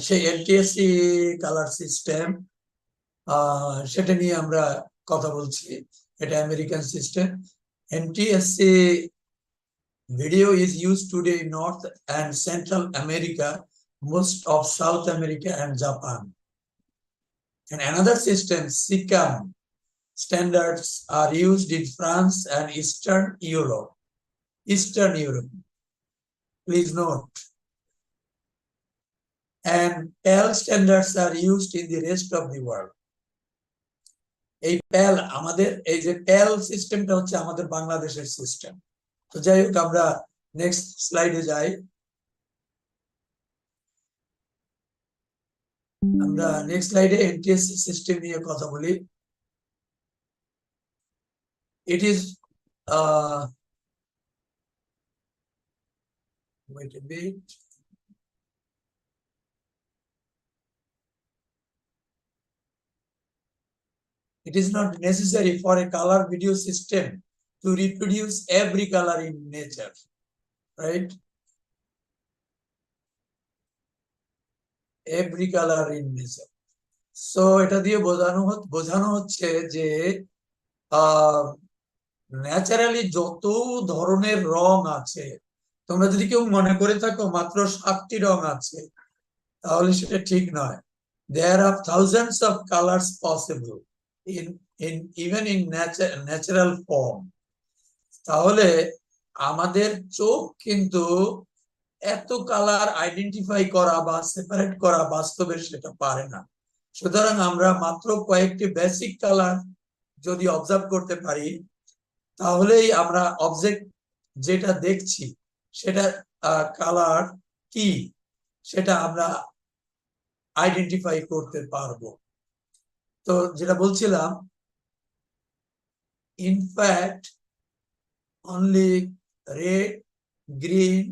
সেই NTSC colour system, সেটা নিয়ে আমরা কথা বলছি। এটা American system. NTSC video is used today in North and Central America, most of South America and Japan. And another system, SICAM standards, are used in France and Eastern Europe. Eastern Europe, please note. And PAL standards are used in the rest of the world. এই PAL আমাদের এই যে PAL সিস্টেমটা হচ্ছে আমাদের বাংলাদেশের system. তো যাই হোক, আমরা নেক্সট স্লাইডে যাই। আমরা নেক্সট স্লাইডে এনটিএসসি সিস্টেম নিয়ে কথা বলি। It is wait a bit. It is not necessary for a color video system to reproduce every color in nature, right? Every color in nature. So এটা দিয়ে বোঝানো হচ্ছে যে ন্যাচারালি যত ধরনের রং আছে, তোমরা যদি কেউ মনে করে থাকো মাত্র 7টি রং আছে, তাহলে সেটা ঠিক নয়। There are thousands of colors possible even in natural form. তাহলে আমাদের চোখ কিন্তু এত কালার আইডেন্টিফাই করা বা সেপারেট করা বাস্তবে সেটা পারে না। সুতরাং আমরা মাত্র কয়েকটি বেসিক কালার যদি অবজার্ভ করতে পারি, তাহলেই আমরা অবজেক্ট যেটা দেখছি সেটা কালার কি সেটা আমরা আইডেন্টিফাই করতে পারবো। তো যেটা বলছিলাম, in fact only red, green,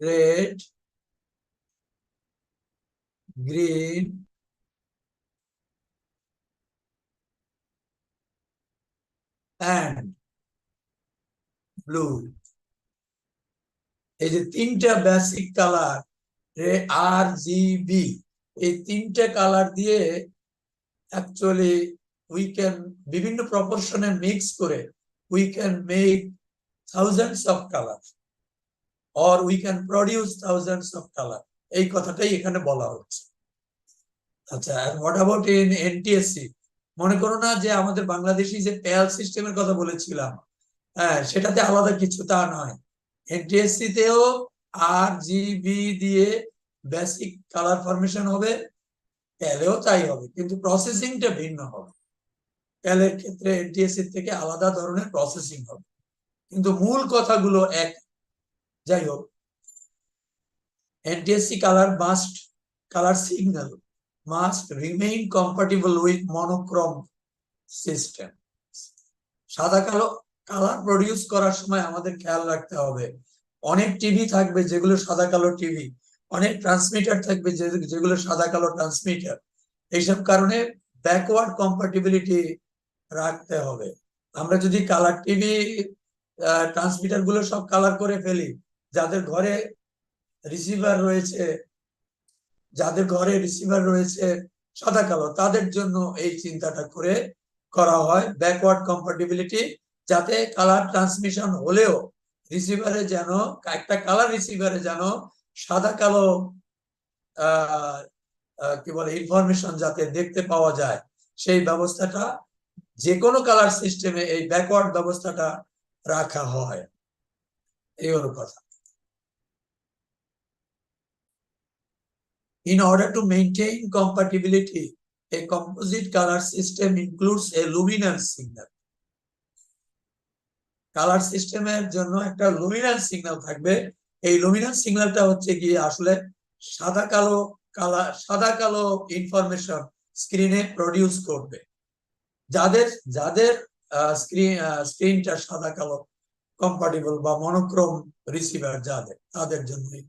red, green, and blue. এই যে তিনটা বেসিক কালার RGB, এই তিনটা কালার দিয়ে অ্যাকচুয়ালি উই ক্যান বিভিন্ন প্রপোর্শনে মিক্স করে we can make thousands of colour or we can produce thousands of colour. এই কথাটাই এখানে বলা হচ্ছে। আচ্ছা, হোয়াট অ্যাবাউট ইন এনটিএসসি? মনে করো না যে আমাদের বাংলাদেশি যে PAL সিস্টেমের কথা বলেছিলাম, হ্যাঁ, সেটাতে আলাদা কিছু তা নয়। এনটিএসসি তেও RGB দিয়ে বেসিক কালার ফরমেশন হবে, PAL-এও তাই হবে, কিন্তু প্রসেসিংটা ভিন্ন হবে। PAL-এর ক্ষেত্রে এনটিএসসি থেকে আলাদা ধরনের প্রসেসিং হবে, কিন্তু মূল কথাগুলো এক। যাই হোক, NTSC colour signal must remain compatible with monochrome system. সাদা কালো কালার প্রডিউস করার সময় আমাদের খেয়াল রাখতে হবে, অনেক টিভি থাকবে যেগুলো সাদা কালো টিভি, অনেক ট্রান্সমিটার থাকবে যেগুলো সাদা কালো ট্রান্সমিটার। এইসব কারণে ব্যাকওয়ার্ড কম্প্যাটিবিলিটি রাখতে হবে। আমরা যদি কালার টিভি ট্রান্সমিটার গুলো সব কালার করে ফেলি, যাদের ঘরে রিসিভার রয়েছে সাদা কালো, তাদের জন্য এই চিন্তাটা করা হয় ব্যাকওয়ার্ড কম্প্যাটিবিলিটি, যাতে কালার ট্রান্সমিশন হলেও রিসিভারে যেন একটা কালার রিসিভারে যেন সাদা কালো কি বলে ইনফরমেশন যাতে দেখতে পাওয়া যায়, সেই ব্যবস্থাটা যে কোনো কালার সিস্টেমে এই ব্যাকওয়ার্ড ব্যবস্থাটা রাখা হয়। এই হলো কথা। In order to maintain compatibility, a composite color system includes a luminance signal. Colour সিস্টেমের জন্য একটা লুমিনান্স সিগন্যাল থাকবে। এই লুমিনান্স সিগন্যালটা হচ্ছে গিয়ে আসলে সাদা কালো ইনফরমেশন স্ক্রিনে প্রডিউস করবে। যাদের স্ক্রিনটা সাদা কালো কম্পাটিবল বা মনোক্রোম রিসিভার তাদের জন্যই,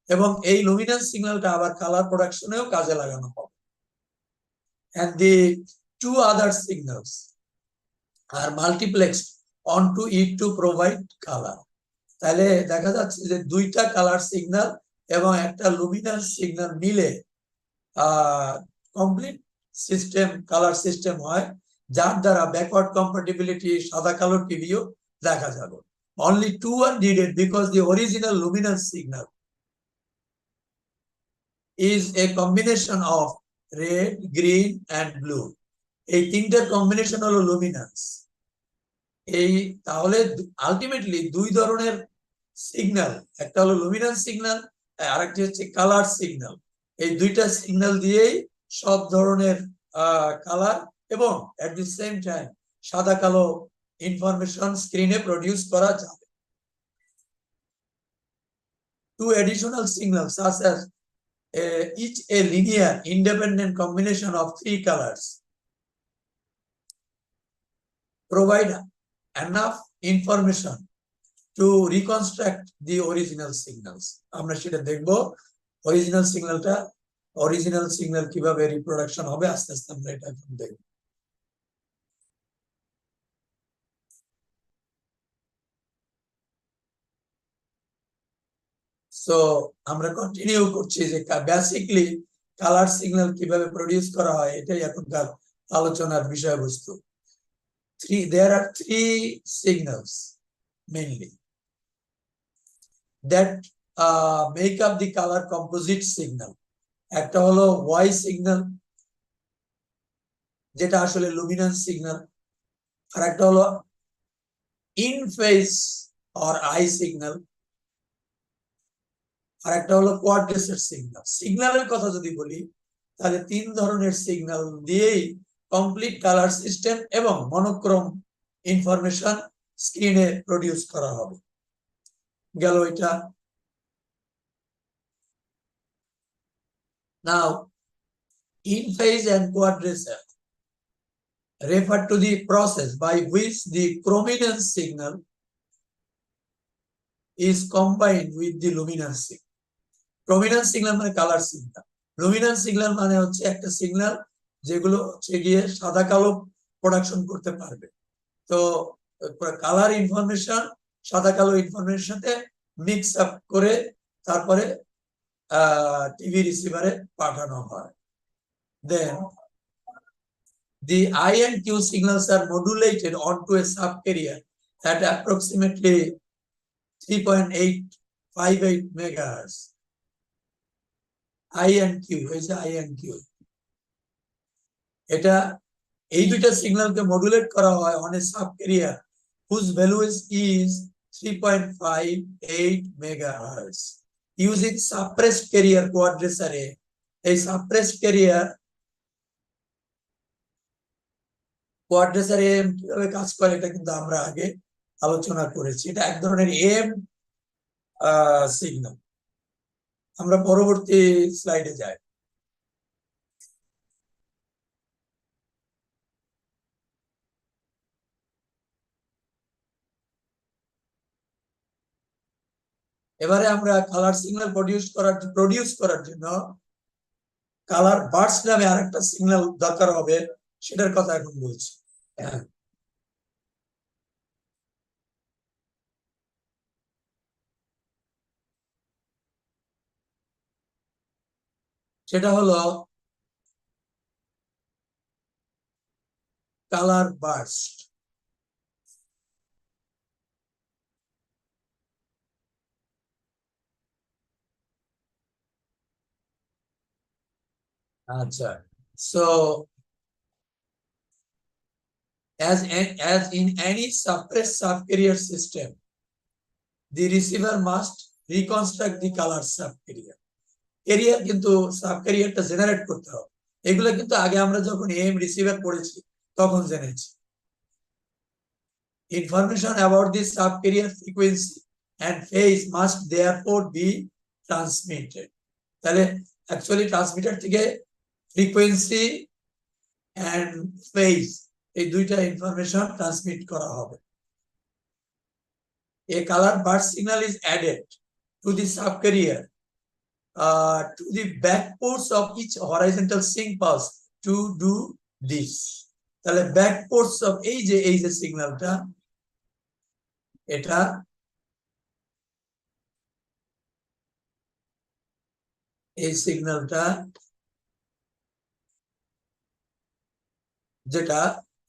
এবং এই লুমিনান্স সিগন্যালটা আবার কালার প্রোডাকশনেও কাজে লাগানো হবে। And the two other signals are multiplexed onto it to provide color. তাহলে দেখা যাচ্ছে যে দুইটা কালার সিগন্যাল এবং একটা লুমিনাস সিগন্যাল মিলে কমপ্লিট সিস্টেম কালার সিস্টেম হয়, যার দ্বারা ব্যাকওয়ার্ড কম্প্যাটিবিলিটি সাদা কালো টিভিও দেখা যাবে। Only two are needed because the original luminous signal is a combination of red, green and blue. এই তিনটার কম্বিনেশন হলো লুমিনাস। এই তাহলে আলটিমেটলি দুই ধরনের সিগন্যাল, একটা হলো লুমিনাস সিগন্যাল, আরেকটি হচ্ছে কালার সিগন্যাল। এই দুইটা সিগন্যাল দিয়েই সব ধরনের কালার এবং এট দি সেম টাইম সাদা কালো ইনফরমেশন স্ক্রিনে প্রডিউস করা যাবে। Two additional signals such as each a linear independent combination of three colors provide enough information to reconstruct the original signals. আমরা সেটা দেখব অরিজিনাল সিগন্যাল কিভাবে রিপ্রোডাকশন হবে আস্তে আস্তে আমরা এটা এখন দেখব। সো আমরা কন্টিনিউ করছি যে বেসিক্যালি কালার সিগন্যাল কিভাবে প্রডিউস করা হয়, এটাই এখনকার আলোচনার বিষয়বস্তু। There are three signals mainly that make up the color composite signal. একটা হলো Y signal, যেটা আসলে লুমিনাস সিগন্যাল, আর একটা হলো in phase or I signal, আর একটা হলো কোয়াড্রেসের সিগন্যাল। সিগন্যালের কথা যদি বলি তাহলে তিন ধরনের সিগন্যাল দিয়েই কমপ্লিট কালার সিস্টেম এবং মনোক্রোম ইনফরমেশন স্ক্রিনে প্রডিউস করা হবে। গেল এটা। Now, in phase and quadrilateral refer to the process by which the chrominance signal is combined with the luminance signal. Chrominance signal মানে কালার সিগন্যাল, luminance signal মানে হচ্ছে একটা সিগন্যাল যেগুলো হচ্ছে গিয়ে সাদা কালো প্রোডাকশন করতে পারবে। তো কালার ইনফরমেশন সাদা কালো ইনফরমেশনের সাথে মিক্স আপ করে তারপরে টিভি রিসিভারে পাঠানো হয়। Then the I and Q signals are modulated onto a subcarrier at approximately 3.858 megahertz. I and Q is I and Q. এটা এই দুইটা সিগন্যালকে মডুলেট করা হয় on a subcarrier whose value is 3.58 megahertz using suppressed carrier quadrants array. এই suppressed carrier কোয়াড্রেস array কিভাবে কাজ করে এটা কিন্তু আমরা আগে আলোচনা করেছি। এটা এক ধরনের এম সিগন্যাল। আমরা পরবর্তী স্লাইডে যাই। এবারে আমরা কালার সিগন্যাল প্রডিউস করার জন্য কালার বার্স্ট নামে আরেকটা সিগন্যাল দরকার হবে, সেটার কথা এখন বলছি। সেটা হলো কালার বার্স্ট। আচ্ছা, so as in any suppressed subcarrier system, the receiver must reconstruct the color subcarrier. Career কিন্তু সাবক্যারিয়ারটা জেনারেট করতে হবে। এগুলো কিন্তু আগে আমরা যখন এম রিসিভার পড়েছি তখন জেনেছি। Information about the subcarrier frequency and phase must therefore be transmitted. তাহলে অ্যাকচুয়ালি ট্রান্সমিটার থেকে ফ্রিকোয়েন্সি এন্ড ফেজ এই দুইটা ইনফরমেশন ট্রান্সমিট করা হবে। A color burst signal is added to the subcarrier to the back ports of each horizontal sync pulse to do this. তাহলে back ports of এই যে সিগন্যালটা এটা এই সিগন্যালটা যেটা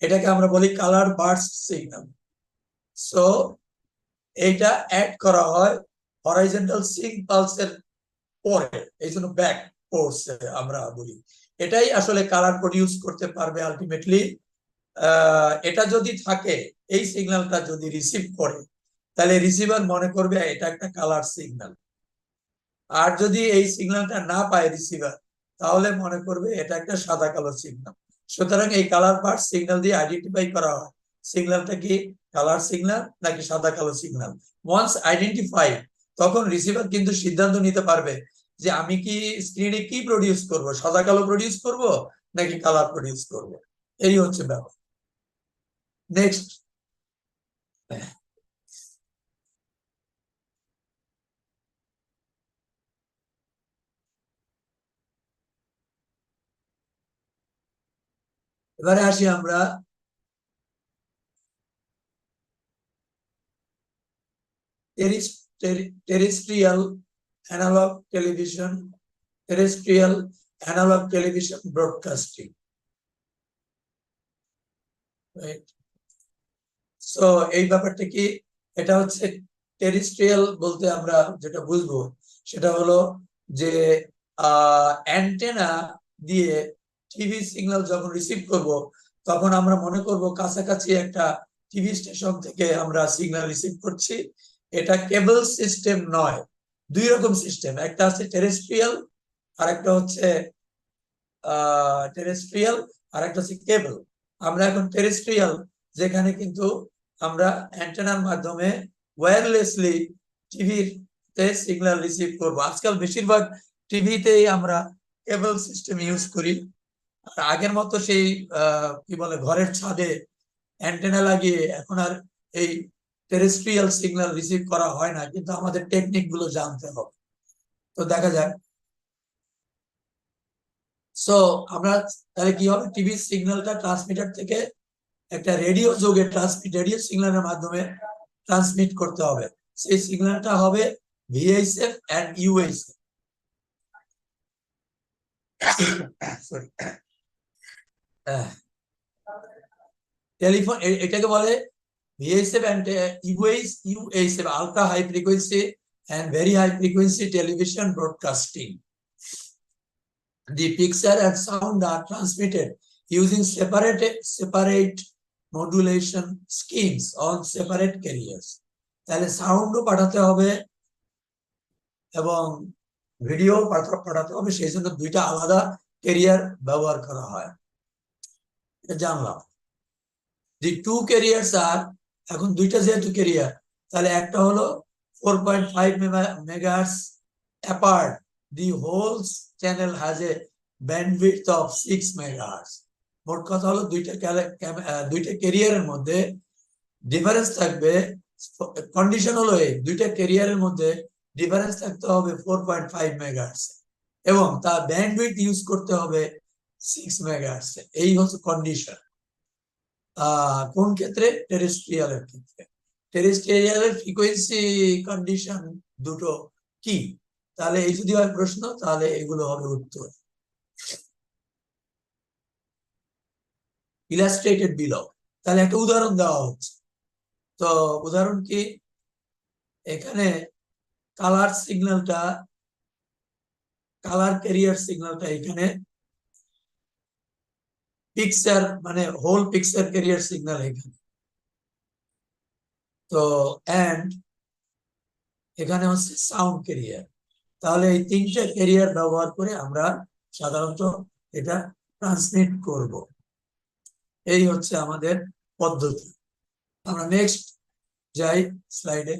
এটাকে আমরা বলি কালার বার্স্ট সিগন্যাল। সো এইটা অ্যাড করা হয় হরাইজন্টাল সিঙ্ক পালসের পরে, এই জন্য ব্যাক কোর্সে আমরা বলি। এটাই আসলে কালার প্রডিউস করতে পারবে আলটিমেটলি। এটা যদি থাকে, এই সিগন্যালটা যদি রিসিভ করে, তাহলে রিসিভার মনে করবে এটা একটা কালার সিগন্যাল। আর যদি এই সিগন্যালটা না পায় রিসিভার, তাহলে মনে করবে এটা একটা সাদা কালো সিগন্যাল। সুতরাং এই কালার পার্ট সিগন্যাল দিয়ে আইডেন্টিফাই করা হয় সিগন্যালটা কি কালার সিগন্যাল নাকি সাদা কালো সিগন্যাল। ওয়ান্স আইডেন্টিফাই, তখন রিসিভার কিন্তু সিদ্ধান্ত নিতে পারবে যে আমি কি স্ক্রিনে কি প্রডিউস করব, সাদা কালো প্রডিউস করব নাকি কালার প্রডিউস করব। এই হচ্ছে ব্যাপার। নেক্সট, এবারে আসি আমরা terrestrial analogue television, terrestrial analogue television broadcasting. So এই ব্যাপারটা কি, এটা হচ্ছে টেরেস্ট্রিয়াল বলতে আমরা যেটা বুঝবো সেটা হলো যে অ্যান্টেনা দিয়ে টিভি সিগন্যাল যখন রিসিভ করব, তখন আমরা মনে করব কাছাকাছি একটা টিভি স্টেশন থেকে আমরা সিগন্যাল রিসিভ করছি। এটা কেবল সিস্টেম নয়, দুই রকম সিস্টেম, একটা আছে টেরেস্ট্রিয়াল আর একটা হচ্ছে টেরেস্ট্রিয়াল আর একটা হচ্ছে কেবল। আমরা এখন টেরেস্ট্রিয়াল, যেখানে কিন্তু আমরা অ্যান্টেনার মাধ্যমে ওয়্যারলেসলি টিভির তে সিগন্যাল রিসিভ করব। আজকাল বেশিরভাগ টিভিতেই আমরা কেবল সিস্টেম ইউজ করি। আর আগের মতো সেই কি বলে ঘরের ছাদে অ্যান্টেনা লাগিয়ে এখন আর এই টেরেস্ট্রিয়াল সিগন্যাল রিসিভ করা হয় না, কিন্তু আমাদের টেকনিক গুলো জানতে হবে। তো দেখা যাক। সো আমরা তাহলে কি হবে, টিভি সিগন্যালটা ট্রান্সমিটার থেকে একটা রেডিও যোগে রেডিও সিগন্যালের মাধ্যমে ট্রান্সমিট করতে হবে। সেই সিগন্যালটা হবে ভিএইচএফ এন্ড ইউএইচএফ। টেলিফোন এটাকে বলে VHF and UHF, ultra high frequency and very high frequency television broadcasting. The picture and sound are transmitted using separate modulation schemes on separate carriers. তাহলে সাউন্ডও পাঠাতে হবে এবং ভিডিও পাঠাতে হবে, সেই জন্য দুইটা আলাদা ক্যারিয়ার ব্যবহার করা হয়, এটা জানলাম। দি টু ক্যারিয়ার্স আর, এখন দুইটা যেহেতু ক্যারিয়ার, তাহলে একটা হলো 4.5 megahertz apart, the whole channel has a bandwidth of 6 megahertz. মোট কথা হলো দুইটা ক্যারিয়ারের মধ্যে ডিফারেন্স থাকবে। কন্ডিশন হলো এই, দুইটা ক্যারিয়ারের মধ্যে ডিফারেন্স থাকতে হবে 4.5 মেগাহার্টজ এবং তার ব্যান্ডউইডথ ইউজ করতে হবে 6 মেগাহার্টজ। এই হচ্ছে কন্ডিশন। কোন ক্ষেত্রে, টেরেস্ট্রিয়ালের ক্ষেত্রে। টেরেস্ট্রিয়ালের ফ্রিকোয়েন্সি কন্ডিশন দুটো কি, তাহলে এই যদি হয় প্রশ্ন, তাহলে এগুলো হবে উত্তর। ইলাস্ট্রেটেড বিলো, তাহলে একটা উদাহরণ দেওয়া হচ্ছে। তো উদাহরণ কি, এখানে কালার সিগন্যালটা, কালার ক্যারিয়ার সিগন্যালটা এখানে পিকচার মানে হোল পিকচার ক্যারিয়ার সিগন্যাল এখানে। তো এন্ড এখানে হচ্ছে সাউন্ড ক্যারিয়ার। তাহলে এই তিনটা ক্যারিয়ার ব্যবহার করে আমরা সাধারণত এটা ট্রান্সমিট করব। এই হচ্ছে আমাদের পদ্ধতি। আমরা নেক্সট যাই স্লাইডে।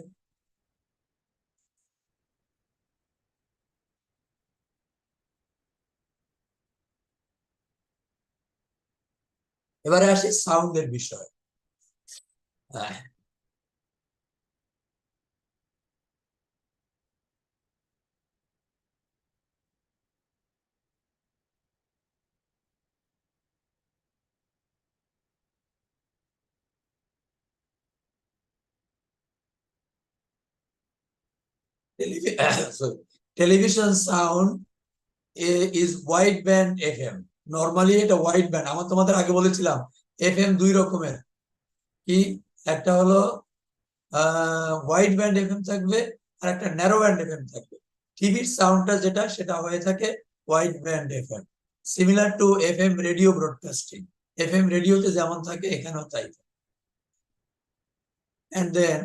এবারে আসি সাউন্ডের বিষয়। হ্যাঁ, television sound is wideband FM. Normally এটা ওয়াইড ব্যান্ড। আমার তোমাদের আগে বলেছিলাম FM দুই রকমের, কি একটা হলো ওয়াইড ব্যান্ড FM থাকবে আর একটা ন্যারো ব্যান্ড FM থাকবে। টিভির সাউন্ডটা যেটা সেটা হয়ে থাকে wide band FM, similar to FM radio broadcasting. FM রেডিওতে যেমন থাকে এখানেও তাই। And then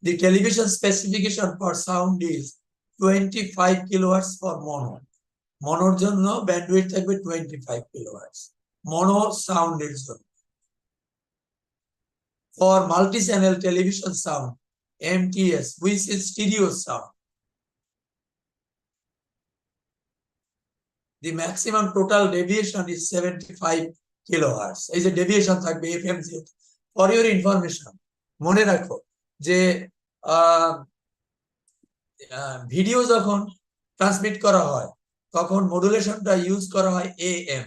the television specification for sound is 25 kilohertz for mono. Monoর জন্য ব্যান্ডউইথ থাকবে 25 kilohertz, mono সাউন্ডের জন্য। For multi-channel television sound, MTS, which is stereo sound, the maximum total deviation is 75 kilohertz. এই যে ডেভিয়েশন থাকবে FM যেহেতু। For your information, মনে রাখো যে ভিডিও যখন ট্রান্সমিট করা হয় তখন মডুলেশনটা ইউজ করা হয় AM,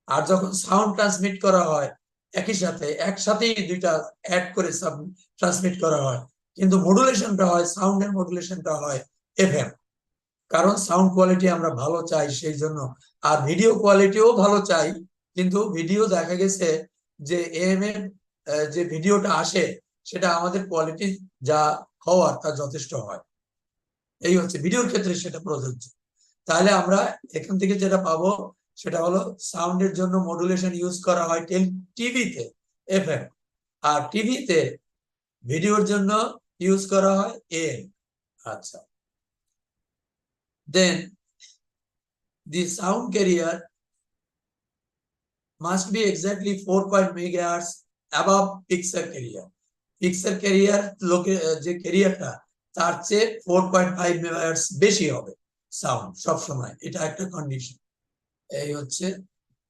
আর যখন সাউন্ড ট্রান্সমিট করা হয় একসাথেই দুইটা অ্যাড করে ট্রান্সমিট করা হয়, কিন্তু মডুলেশনটা হয়, সাউন্ডের মডুলেশনটা হয় FM, কারণ সাউন্ড কোয়ালিটি আমরা ভালো চাই সেই জন্য। আর ভিডিও কোয়ালিটিও ভালো চাই, কিন্তু ভিডিও দেখা গেছে যে AM এর যে ভিডিওটা আসে সেটা আমাদের কোয়ালিটি যা হওয়ার তা যথেষ্ট হয়। এই হচ্ছে ভিডিওর ক্ষেত্রে সেটা প্রযোজ্য। তাহলে আমরা এখান থেকে যেটা পাবো সেটা হলো সাউন্ডের জন্য মডুলেশন ইউজ করা হয় টিভিতে FM, আর টিভিতে ভিডিওর জন্য ইউজ করা হয় AM। আচ্ছা, then the sound carrier must be exactly 4 megahertz above pixel carrier. Pixel carrier যে ক্যারিয়ারটা তার চেয়ে 4.5 মেগাহার্টজ বেশি হবে সাউন্ড সব সময়, এটা একটা কন্ডিশন। এই হচ্ছে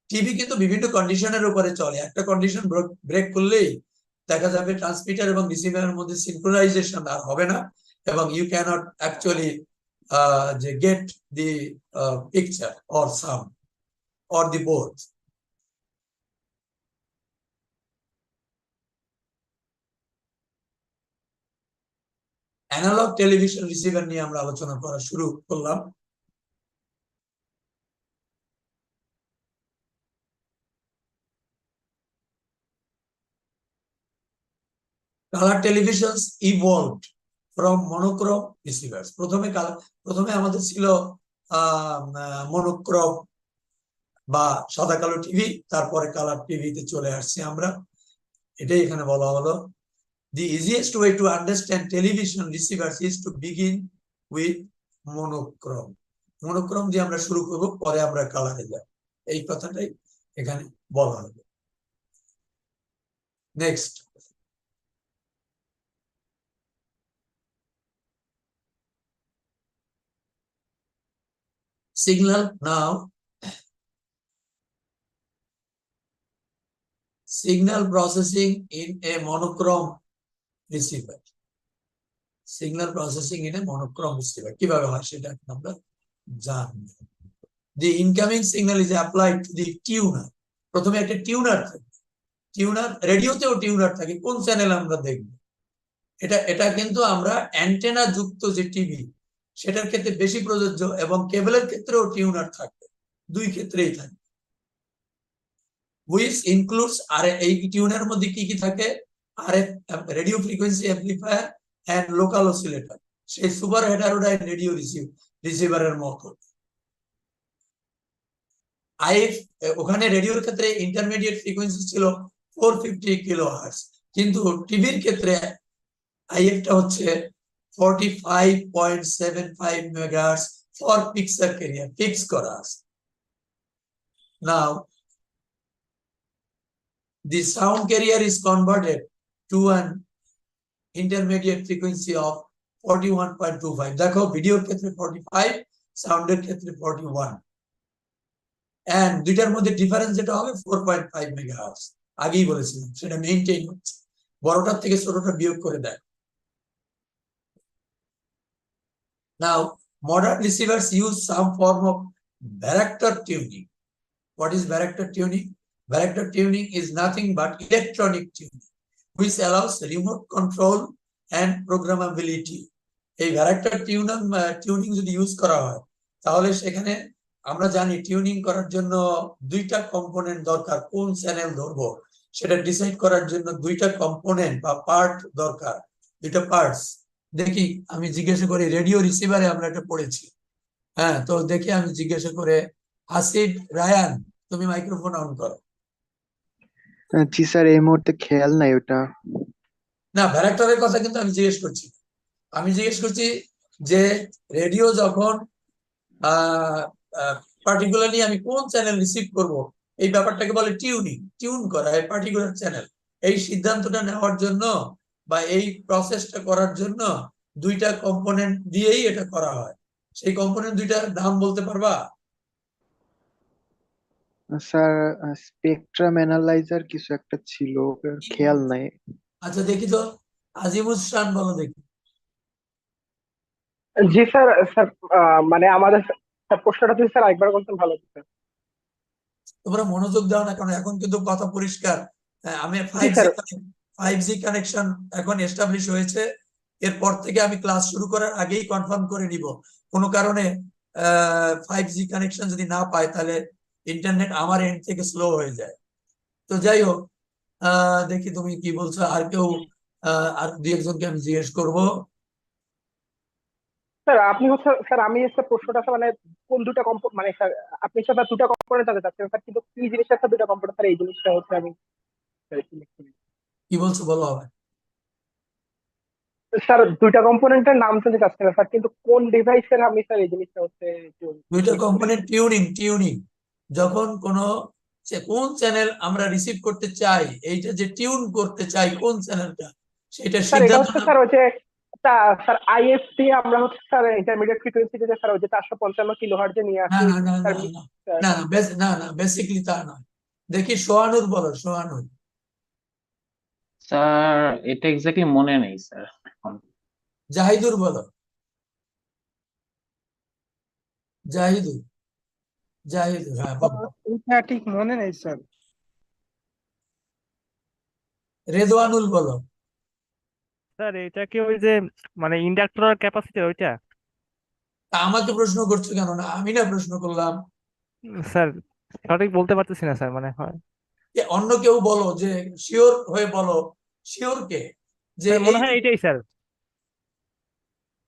টিভি কিন্তু বিভিন্ন কন্ডিশনের উপরে চলে, একটা কন্ডিশন ব্রেক করলেই দেখা যাবে ট্রান্সমিটার এবং রিসিভারের মধ্যে সিনক্রোনাইজেশন আর হবে না, এবং ইউ ক্যানট অ্যাকচুয়ালি যে get the picture or sound or the both. Analogue television receiver নিয়ে আমরা আলোচনা করা শুরু করলাম। Colour television evolved from monochrome receivers. প্রথমে আমাদের ছিল মনোক্রোম বা সাদা কালো টিভি, তারপরে কালার টিভিতে চলে আসছি আমরা, এটাই এখানে বলা হলো। The easiest way to understand television receivers is to begin with monochrome. Monochrome দিয়ে আমরা শুরু করব, পরে আমরা কালারে যাব, এই কথাটাই এখানে বলা হবে। Next, signal. Now signal processing in a monochrome receiver. Signal processing in a monochrome receiver কিভাবে হয় সেটা আমরা জানব। The incoming signal is applied to the tuner. প্রথমে একটা টিউনার থাকে, টিউনার রেডিওতেও টিউনার থাকে, কোন চ্যানেল আমরা দেখব এটা কিন্তু আমরা অ্যান্টেনা যুক্ত যে টিভি সেটার ক্ষেত্রে বেশি প্রযোজ্য, এবং কেবলের ক্ষেত্রেও টিউনার থাকবে, দুই ক্ষেত্রেই থাকবে। which includes এই টিউনের মধ্যে কি কি থাকে, RF radio frequency amplifier and local oscillator, সেই সুপার হেটারোডাইন রেডিও রিসিভারের মতো। IF ওখানে রেডিওর ক্ষেত্রে ইন্টারমিডিয়েট ফ্রিকোয়েন্সি ছিল 450 কিলোহার্টজ, কিন্তু টিভির ক্ষেত্রে IF টা হচ্ছে 45.75 megahertz for pixel career, fix করা আছে। Now the sound carrier is converted to an intermediate frequency of 41.25. দেখো ভিডিওর ক্ষেত্রে 45, সাউন্ডের ক্ষেত্রে 41, এন্ড দুইটার মধ্যে ডিফারেন্স যেটা হবে 4.5 মেগাহার্টজ, আগেই বলেছিলাম সেটা মেইনটেইন হচ্ছে, বড়টার থেকে ছোটটা বিয়োগ করে দেয়। Now modern receivers use some form of varactor tuning. What is varactor tuning? Varactor tuning is nothing but electronic tuning, which allows remote control and programmability. এই ভ্যারাক্টর টিউনিং যদি ইউজ করা হয় তাহলে সেখানে আমরা জানি টিউনিং করার জন্য দুইটা কম্পোনেন্ট দরকার। কোন চ্যানেল ধরবো সেটা ডিসাইড করার জন্য দুইটা কম্পোনেন্ট বা পার্ট দরকার, দুইটা পার্টস। দেখি আমি জিজ্ঞাসা করি, রেডিও রিসিভারে আমরা এটা পড়েছি। হ্যাঁ, তো দেখি আমি জিজ্ঞাসা করে আসিফ রায়ান, তুমি মাইক্রোফোন অন করো। জি স্যার, এই মুহূর্তে খেয়াল নাই ওটা। না, ভ্যারাক্টরের কথা কিন্তু আমি জিজ্ঞেস করছি। আমি জিজ্ঞেস করছি যে রেডিও যখন পার্টিকুলারলি আমি কোন চ্যানেল রিসিভ করব, এই ব্যাপারটাকে বলে টিউনিং, টিউন করা এই পার্টিকুলার চ্যানেল। এই সিদ্ধান্তটা নেওয়ার জন্য বা এই প্রসেসটা করার জন্য দুইটা কম্পোনেন্ট দিয়েই এটা করা হয়। সেই কম্পোনেন্ট দুইটার নাম বলতে পারবা? স্যার, স্পেকট্রাম অ্যানালাইজার কিছু একটা ছিল, খেয়াল নাই। আচ্ছা দেখি তো, আজিমুসান বলো দেখি। জি স্যার। স্যার মানে আমাদের স্যার প্রশ্নটা যদি স্যার একবার বলতেন ভালো হতো স্যার। তোমরা মনোযোগ দাও না, কারণ এখন কিন্তু কথা পরিষ্কার। আমি জি স্যার। 5G কানেকশন এখন এস্টাবলিশ হয়েছে। এরপর থেকে আমি ক্লাস শুরু করার আগেই কনফার্ম করে নিব। কোনো কারণে 5G কানেকশন যদি না পায় তাহলে ইন্টারনেট আমার এন্ড থেকে স্লো হয়ে যায়। তো যাই হোক, দেখি তুমি কি বলছো। আর কেউ, আর দুই একজনকে আমি জিজ্ঞেস করব। স্যার আপনি হচ্ছে স্যার আমি স্যার প্রশ্নটা স্যার মানে কোন দুটা মানে স্যার আপনি স্যার দুটা কম্পোনেন্ট জানতে চাচ্ছেন স্যার, কিন্তু কি জিনিসটা স্যার দুটা কম্পোনেন্ট স্যার এই জিনিসটা হচ্ছে আমি কি বলছো বলো আবার। স্যার দুইটা কম্পোনেন্টের নাম জানতে চাচ্ছেন স্যার, কিন্তু কোন ডিভাইসের আমি স্যার এই জিনিসটা হচ্ছে একটু দুইটা মিস করি। কম্পোনেন্ট টিউনিং যখন কোন চ্যানেল আমরা রিসিভ করতে চাই, এইটা যে টিউন করতে চাই কোন চ্যানেলটা, সেটা স্যার এটা সিদ্ধান্ত হচ্ছে স্যার ওই যে স্যার আইএফটি আমরা হচ্ছে স্যার ইন্টারমিডিয়েট ফ্রিকোয়েন্সি যে স্যার ওই যে 455 কিলোহার্টজ নিয়ে না আসি না না স্যার। না না না না না না বেসিকলি তা নয়। দেখি সোহানুর বলো, সোহানুর। স্যার এটা এক্স্যাক্টলি মনে নেই স্যার এখন। জাহিদুর বলো, জাহিদুর, জাহিদুর, হ্যাঁ বলো। এটা ঠিক মনে নেই স্যার। রেদওয়ানুল বলো। স্যার এটা কি ওই যে মানে ইন্ডাক্টর আর ক্যাপাসিটর ওইটা? তা আমাকে প্রশ্ন করছো কেন? না আমি না প্রশ্ন করলাম। স্যার সঠিক বলতে পারতেছি না স্যার, মানে হয় অন্য কেউ বলো, যে শিওর হয়ে বলো। শিওর কে? যে স্যার মনে এই হয় এইটাই স্যার।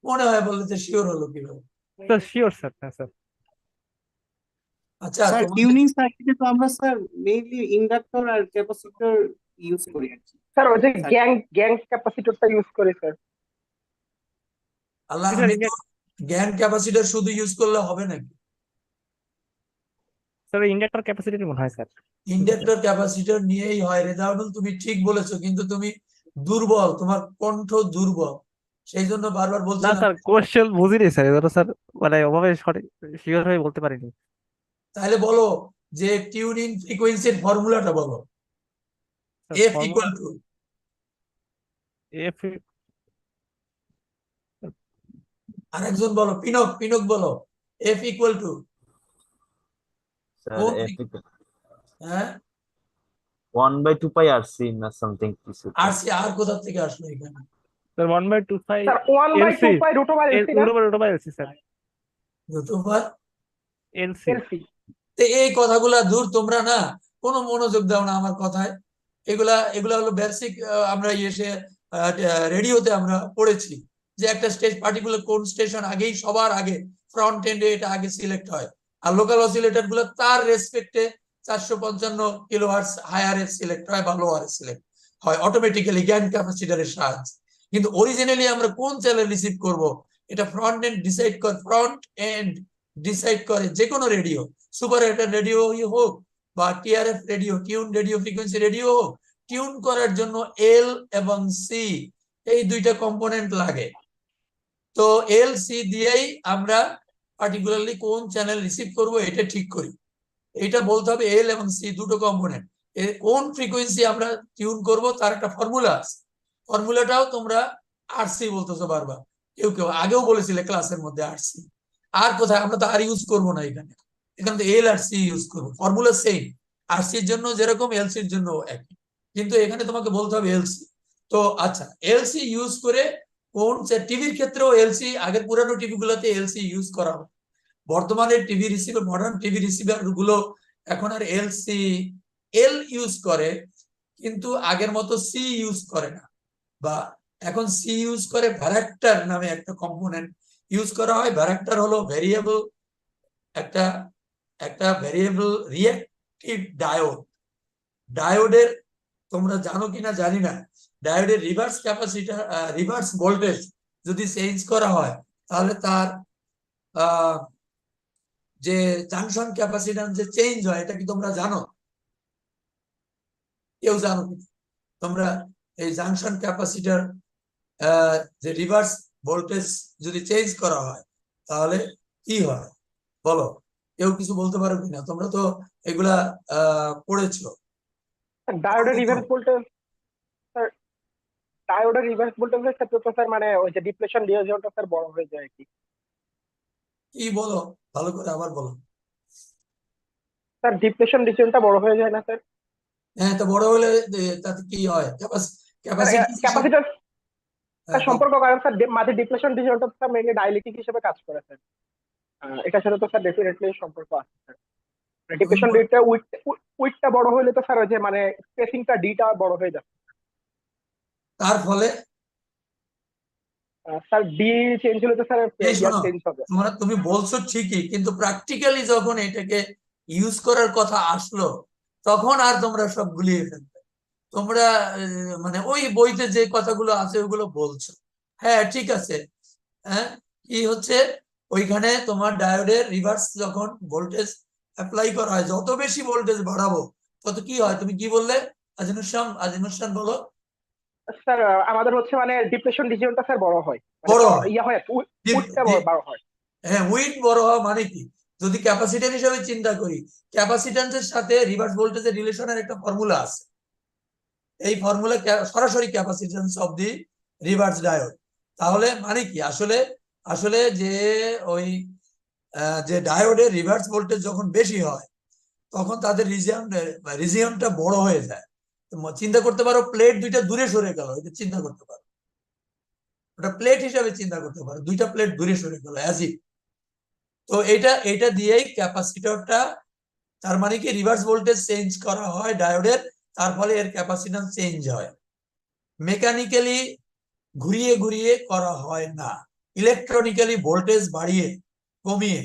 মনে হয় বললে যে শিওর হলো কিভাবে? স্যার শিওর স্যার, হ্যাঁ স্যার। আচ্ছা স্যার তোমাদের টিউনিং সার্কিটে তো আমরা স্যার মেইনলি ইন্ডাক্টর আর ক্যাপাসিটর ইউজ করি আর কি। স্যার ওই যে স্যার গ্যাং ক্যাপাসিটরটা ইউজ করি স্যার। আল্লাহ, স্যার আমি তো জ্ঞান ক্যাপাসিটর শুধু ইউজ করলে হবে নাকি? স্যার ইন্ডাক্টর ক্যাপাসিটর মনে হয় স্যার। ইন্ডাক্টর ক্যাপাসিটর নিয়েই হয়। রেজাউল, তুমি ঠিক বলেছো, কিন্তু তুমি দুর্বল, তোমার কণ্ঠ দুর্বল, সেই জন্য বারবার না বলছিলাম। স্যার কোশ্চেন বুঝিনি স্যার, এজন্য স্যার মানে ওভাবে সঠিক শিওর হয়ে বলতে পারিনি। তাহলে বলো যে টিউনিং ফ্রিকোয়েন্সির ফর্মুলাটা বলো। Sir F formula equal to, F. আরেকজন বলো, পিনক, পিনক বলো। এফ ইকুয়াল টু স্যার কোন, এফ হ্যাঁ 1/2 পাই আরসি না সামথিং কিছু একটা। আরসি, আর কোথা থেকে আসলো এখানে? স্যার 1/2 পাই স্যার 1/2 এলসি, পাই রুট ওভার এলসি না? রুট ওভার এলসি স্যার, যতবার এলসি। এলসি। এই কথাগুলা দূর, তোমরা না কোনো মনোযোগ দাও না আমার কথায়। এগুলা এগুলা হলো বেসিক। আমরা এসে রেডিওতে আমরা পড়েছি যে একটা পার্টিকুলার কোন স্টেশন আগেই, সবার আগে ফ্রন্ট এন্ডে এটা আগে সিলেক্ট হয়। আর লোকাল অসিলেটর গুলো তার রেসপেক্টে 455 কিলোহার্টজ হায়ারে সিলেক্ট হয় বা লোয়ারে সিলেক্ট হয় অটোমেটিক্যালি জ্ঞান ক্যাপাসিটরের সাহায্যে। কিন্তু অরিজিনালি আমরা কোন চ্যানেল রিসিভ করব, এটা ফ্রন্ট এন্ড ডিসাইড করে, ফ্রন্ট এন্ড ডিসাইড করে যে কোনো রেডিও, সুপার রেডিও হোক বা TRF radio, tune radio frequency radio হোক, টিউন করার জন্য এল এবং সি এই দুইটা কম্পোনেন্ট লাগে। তো এল সি দিয়েই আমরা পার্টিকুলারলি কোন চ্যানেল রিসিভ করব এটা ঠিক করি। এটা বলতে হবে এল এবং সি দুটো কম্পোনেন্ট। কোন ফ্রিকোয়েন্সি আমরা টিউন করব তার একটা ফর্মুলা আছে। ফর্মুলাটাও তোমরা আরসি বলতেছো বারবার, কেউ কেউ আগেও বলেছিলে ক্লাসের মধ্যে আরসি। আর কোথায়? আমরা তো আর ইউজ করবো না এখানে, এখানে তো এল আর সি ইউজ করবো। ফর্মুলা সেম, আরসির জন্য যেরকম এলসির জন্য একই, কিন্তু এখানে তোমাকে বলতে হবে এলসি। তো আচ্ছা, এলসি ইউজ করে কোন টিভির ক্ষেত্রেও এলসি, আগের পুরানো টিভি গুলোতে এলসি ইউজ করা হয়। বর্তমানে TV receiver, modern TV receiver গুলো এখন আর এলসি এল ইউজ করে, কিন্তু আগের মতো সি ইউজ করে না, বা এখন সি ইউজ করে। ভ্যারাক্টার নামে একটা কম্পোনেন্ট ইউজ করা হয়। ভ্যারাক্টার হলো ভেরিয়েবল, একটা একটা ভেরিয়েবল রিঅ্যাক্টিভ ডায়োড। ডায়োডের, তোমরা জানো কিনা জানি না, ডায়োডের রিভার্স ক্যাপাসিটার, রিভার্স ভোল্টেজ যদি চেঞ্জ করা হয়, তাহলে তার যে জাংশন ক্যাপাসিট্যান্স যে চেঞ্জ হয়, এটা কি তোমরা জানো? কেউ জানো কি তোমরা? এই জাংশন ক্যাপাসিটার যে রিভার্স ভোল্টেজ যদি চেঞ্জ করা হয়, তাহলে কি হয় বলো? কেউ কিছু বলতে পারো কিনা? তোমরা তো এগুলা পড়েছো। ডায়োডের রিভার্স ভোল্টেজ, স্যার ডায়োডের রিভার্স ভোল্টেজের ক্ষেত্রে তো স্যার মানে ওই যে ডিপ্লেশন রিজিয়নটা স্যার বড় হয়ে যায় আর কি। কি বলো, ভালো করে আবার বলো। স্যার ডিপ্লেশন রিজিয়নটা বড় হয়ে যায় না স্যার? হ্যাঁ, তো বড় হলে তাতে কি হয়? ক্যাপাসিটি ক্যাপাসিটার স্যার সম্পর্ক কারণ স্যার মাঝে ডিপ্লেশন রিজিয়নটা স্যার মেইনলি ডাইলেকট্রিক হিসেবে কাজ করে স্যার। এটার সাথে তো স্যার ডেফিনেটলি সম্পর্ক আছে স্যার। ডিপ্লেশন রেটটা উইডটা বড় হলে তো স্যার ওই যে মানে স্পেসিংটা ডিটা বড় হয়ে যাচ্ছে। তার ফলে স্যার ডি চেঞ্জ হলে তো স্যার এই ইয়ার শোনো, চেঞ্জ হবে। তুমি বলছো ঠিকই, কিন্তু প্র্যাকটিক্যালি যখন এটাকে ইউজ করার কথা আসলো, তখন আর তোমরা সব গুলিয়ে ফেলবে। তোমরা মানে ওই বইতে যে কথাগুলো আছে ওগুলো বলছো। হ্যাঁ, ঠিক আছে। হ্যাঁ, কি হচ্ছে ওইখানে তোমার ডায়োডের রিভার্স যখন ভোল্টেজ অ্যাপ্লাই করা হয়, যত বেশি ভোল্টেজ বাড়াবো তত কি হয়? তুমি কি বললে? আজিনুসান বলো। স্যার আমাদের হচ্ছে মানে ডিপ্লেশন রিজিয়নটা স্যার বড় হয়, বড় হয়। ইয়া হয় উইডটা বড় হয়। হ্যাঁ, উইড বড় হওয়া মানে কি? যদি ক্যাপাসিটর হিসেবে চিন্তা করি, ক্যাপাসিট্যান্সের সাথে রিভার্স ভোল্টেজের রিলেশনের একটা ফর্মুলা আছে। এই ফর্মুলা সরাসরি capacitance of the reverse diode. তাহলে মানে কি আসলে? আসলে যে ওই যে ডায়োডের রিভার্স ভোল্টেজ যখন বেশি হয়, তখন তাদের রিজিয়নটা বড় হয়ে যায়। চিন্তা করতে পারো, প্লেট দুইটা দূরে সরে গেল, এটা চিন্তা করতে পারো। ওটা প্লেট হিসাবে চিন্তা করতে পারো, দুইটা প্লেট দূরে সরে গেল অ্যাজ। তো এটা দিয়েই ক্যাপাসিটরটা, তার মানে কি রিভার্স ভোল্টেজ চেঞ্জ করা হয় ডায়োডের, তার ফলে এর ক্যাপাসিট্যান্স চেঞ্জ হয়। মেকানিক্যালি ঘুরিয়ে ঘুরিয়ে করা হয় না, ইলেকট্রনিক্যালি ভোল্টেজ বাড়িয়ে কমিয়ে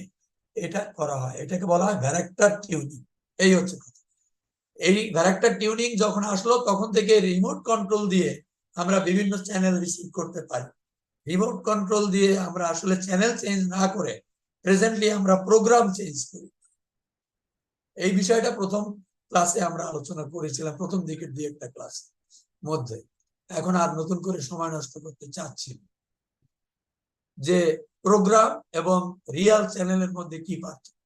এটা করা হয়। এটাকে বলা হয় ভ্যারাক্টার টিউনিং। এই হচ্ছে কথা। এই ভ্যারাক্টার টিউনিং যখন আসলো, তখন থেকে রিমোট কন্ট্রোল দিয়ে আমরা বিভিন্ন চ্যানেল রিসিভ করতে পারি। রিমোট কন্ট্রোল দিয়ে আমরা আসলে চ্যানেল চেঞ্জ না করে প্রেজেন্টলি আমরা প্রোগ্রাম চেঞ্জ করি। এই বিষয়টা প্রথম ক্লাসে আমরা আলোচনা করেছিলাম, প্রথম দিকের দিয়ে একটা ক্লাস মধ্যে। এখন আর নতুন করে সময় নষ্ট করতে চাচ্ছি না, যে প্রোগ্রাম এবং রিয়াল চ্যানেলের মধ্যে কি পার্থক্য।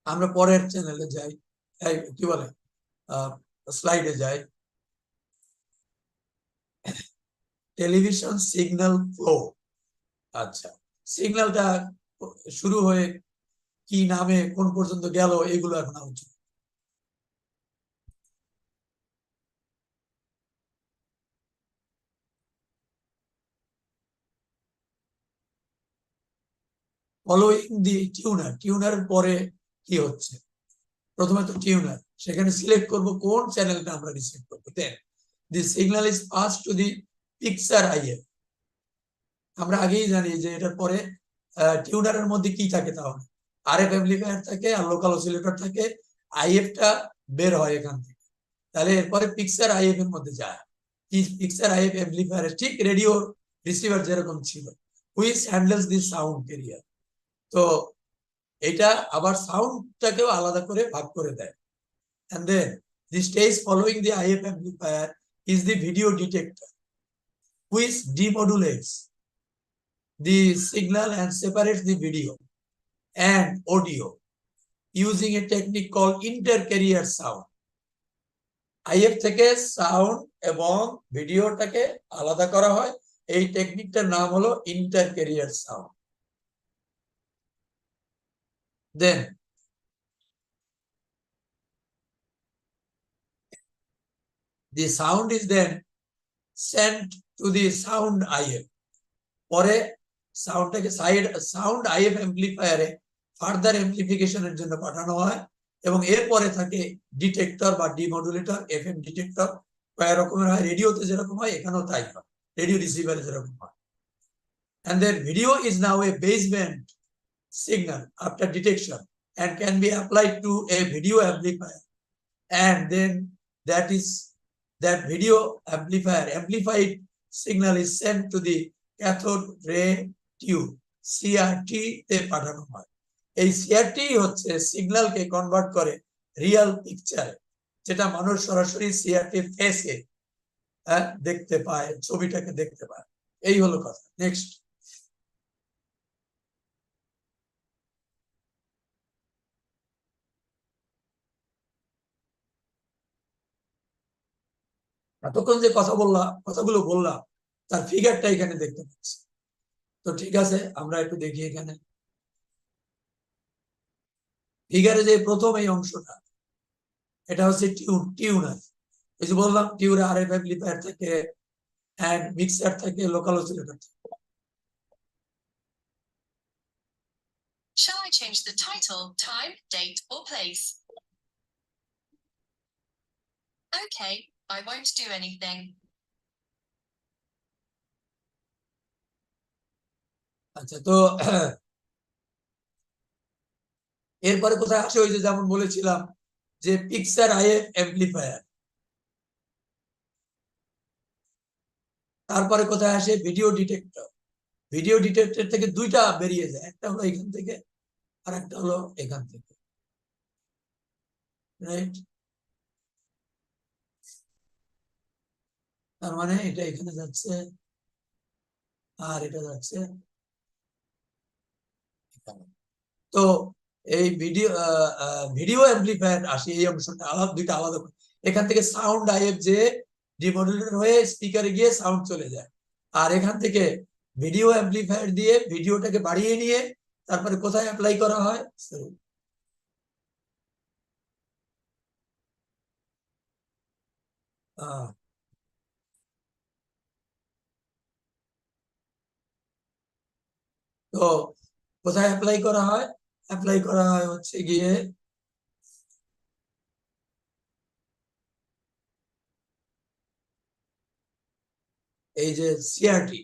আমরা পরের চ্যানেলে যাই, কি বলে স্লাইডে যাই। Television signal flow. আচ্ছা, সিগন্যালটা শুরু হয়ে কি নামে কোন পর্যন্ত গেল, এগুলো এখন আলোচনা। ফলোইং দি টিউনার। টিউনারের পরে কি হচ্ছে? প্রথমে তো টিউনার, সেখানে সিলেক্ট করব কোন চ্যানেলটা আমরা রিসিভ করবো। Then the signal is pass to the picture IF. আমরা আগেই জানি যে এটার পরে টিউনারের মধ্যে কি থাকে, তাহলে আরএফ অ্যাম্পলিফায়ার থাকে আর লোকাল অসিলেটর থাকে। আইএফটা বের হয় এখান থেকে, তাহলে এরপরে পিকচার আইএফ এর মধ্যে যায়। কি পিকচার আইএফ অ্যাম্পলিফায়ার ঠিক রেডিও রিসিভার যেরকম ছিল, which handles the sound career. তো এটা আবার সাউন্ডটাকেও আলাদা করে ভাগ করে দেয়। And then the stage following the IF amplifier is the video detector, which demodulates the signal and separates the video and audio using a technique called intercarrier sound. IF থেকে sound এবং ভিডিওটাকে আলাদা করা হয়, এই টেকনিকটার নাম হলো intercarrier sound. Then the sound is then sent to the sound IF, পরে সাউন্ডটাকে সাউন্ড আইএফ অ্যাম্পলিফায়ারে ফার্দার অ্যাম্পলিফিকেশনের জন্য পাঠানো হয়, এবং এরপরে থাকে ডিটেক্টর বা ডিমডুলেটর, এফএম ডিটেক্টর কয়েক রকমের হয়, রেডিওতে যেরকম হয় এখানেও তাই হয়, রেডিও রিসিভারে যেরকম হয়। And then video is now a baseband signal after detection and can be applied to a video amplifier, and then that video amplified signal is sent to the cathode ray tube, CRT তে পাঠানো হয়। এই CRT হচ্ছে সিগন্যালকে convert করে real পিকচারে, যেটা মানুষ সরাসরি CRT ফেসে দেখতে পায়, ছবিটাকে দেখতে পায়। এই হলো কথা। নেক্সট, এতক্ষণ যে কথাগুলো বললাম তার ফিগারটা এখানে দেখতে পাচ্ছি। তো ঠিক আছে, আমরা একটু দেখি এখানে ফিগারে যে প্রথম এই অংশটা, এটা হচ্ছে টিউনার। এই যে বললাম টিউনে আরএফ অ্যাম্পলিফায়ার থাকে এন্ড মিক্সার থাকে, লোকাল অসিলেটর থাকে। Shall I change the title, time, date, or place? Okay, I won't do anything. আচ্ছা, তো এরপরে কোথায় আসে, ওই যে যেমন বলেছিলাম যে পিকচার আইএফ অ্যাম্পলিফায়ার, তারপরে কোথায় আসে ভিডিও ডিটেক্টর। ভিডিও ডিটেক্টর থেকে দুইটা বেরিয়ে যায়, একটা হলো এখান থেকে আর একটা হলো এখান থেকে, রাইট? তার মানে এটা এখানে যাচ্ছে আর এটা যাচ্ছে এখানে। তো এই ভিডিও অ্যাম্পলিফায়ার আসে, এই অংশটা আলাদা, দুইটা আলাদা। এখান থেকে সাউন্ড আইএফ যে ডিমডুলেটর হয়ে স্পিকারে গিয়ে সাউন্ড চলে যায়, আর এখান থেকে ভিডিও অ্যাম্পলিফায়ার দিয়ে ভিডিওটাকে বাড়িয়ে নিয়ে তারপরে কোথায় অ্যাপ্লাই করা হয়, তো কোথায় অ্যাপ্লাই করা হয়? অ্যাপ্লাই করা হয় হচ্ছে গিয়ে এই যে সিআরটি,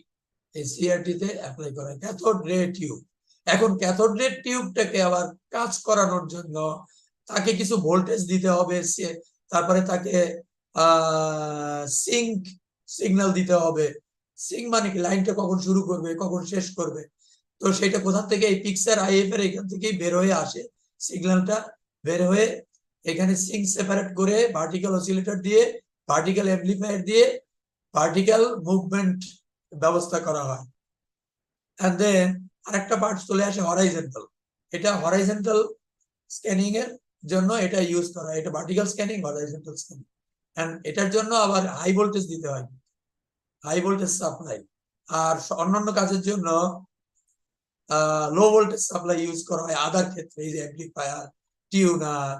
এই সিআরটি তে অ্যাপ্লাই করা হয়, ক্যাথোড রে টিউব। এখন ক্যাথোড রে টিউবটাকে আবার কাজ করানোর জন্য তাকে কিছু ভোল্টেজ দিতে হবে, তারপরে তাকে সিঙ্ক সিগন্যাল দিতে হবে। সিঙ্ক মানে কি, লাইনটা কখন শুরু করবে কখন শেষ করবে। তো সেটা কোথা থেকে, এই পিকচার আইএফ এর এখান থেকেই বের হয়ে আসে সিগন্যালটা, বের হয়ে এখানে সিঙ্ক সেপারেট করে ভার্টিক্যাল অসিলেটর দিয়ে, ভার্টিক্যাল অ্যাম্পলিফায়ার দিয়ে ভার্টিক্যাল মুভমেন্ট ব্যবস্থা করা হয়। এন্ড দেন আরেকটা পার্ট চলে আসে হরাইজন্টাল। এটা হরাইজন্টাল স্ক্যানিং এর জন্য এটা ইউজ করা হয়, এটা vertical scanning, horizontal scanning. And এটার জন্য আবার হাই ভোল্টেজ দিতে হয়, হাই ভোল্টেজ সাপ্লাই। আর অন্যান্য কাজের জন্য লো ভোল্টেজ সাপ্লাই ইউজ করা হয় আদার ক্ষেত্রে, এই যে অ্যাম্পলিফায়ার, টিউনার,